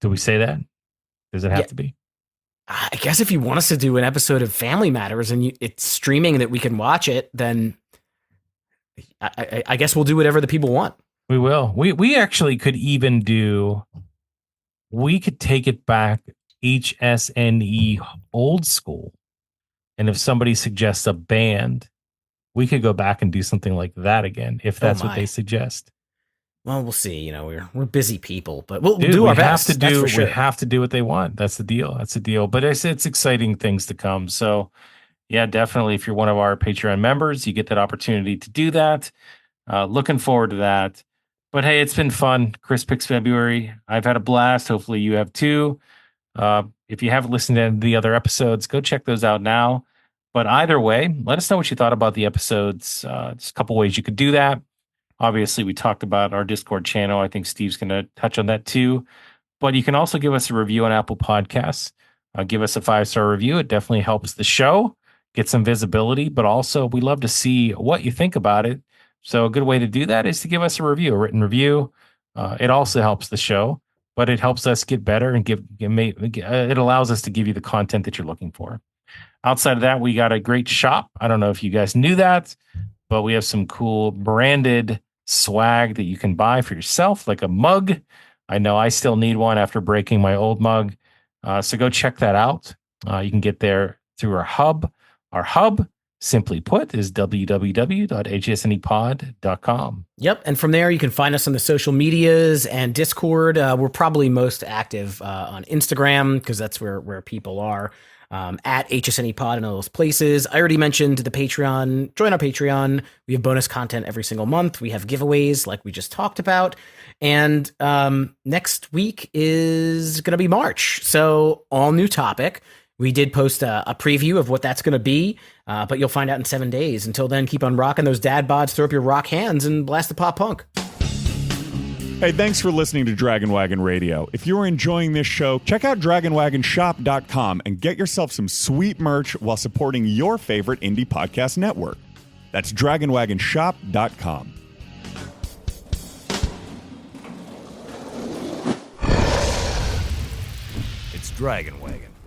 Do we say that? Does it have Yeah. to be? I guess if you want us to do an episode of Family Matters and it's streaming that we can watch it, then I guess we'll do whatever the people want. We will. We actually could even do. We could take it back HSNE old school, and if somebody suggests a band, we could go back and do something like that again if that's what my. they suggest. Well, we'll see. We're busy people, but we'll Dude, do our we have best. to That's do. for sure. We have to do what they want. That's the deal. That's the deal. But it's exciting things to come. So, yeah, definitely. If you're one of our Patreon members, you get that opportunity to do that. Looking forward to that. But hey, it's been fun. Chris Picks February. I've had a blast. Hopefully, you have too. If you haven't listened to the other episodes, go check those out now. But either way, let us know what you thought about the episodes. There's a couple ways you could do that. Obviously, we talked about our Discord channel. I think Steve's going to touch on that too. But you can also give us a review on Apple Podcasts. Give us a 5-star review. It definitely helps the show get some visibility. But also, we love to see what you think about it. So a good way to do that is to give us a review, a written review. It also helps the show, but it helps us get better and it allows us to give you the content that you're looking for. Outside of that, we got a great shop. I don't know if you guys knew that, but we have some cool branded swag that you can buy for yourself, like a mug. I know I still need one after breaking my old mug. So go check that out. You can get there through our hub. Our hub, simply put, is www.hsnepod.com. Yep. And from there, you can find us on the social medias and Discord. We're probably most active on Instagram because that's where people are. At HSNE Pod and all those places. I already mentioned the Patreon. Join our Patreon. We have bonus content every single month. We have giveaways like we just talked about. And next week is going to be March. So all new topic. We did post a preview of what that's going to be, but you'll find out in 7 days. Until then, keep on rocking those dad bods, throw up your rock hands, and blast the pop punk. Hey, thanks for listening to Dragon Wagon Radio. If you're enjoying this show, check out DragonWagonShop.com and get yourself some sweet merch while supporting your favorite indie podcast network. That's DragonWagonShop.com. Dragon Wagon.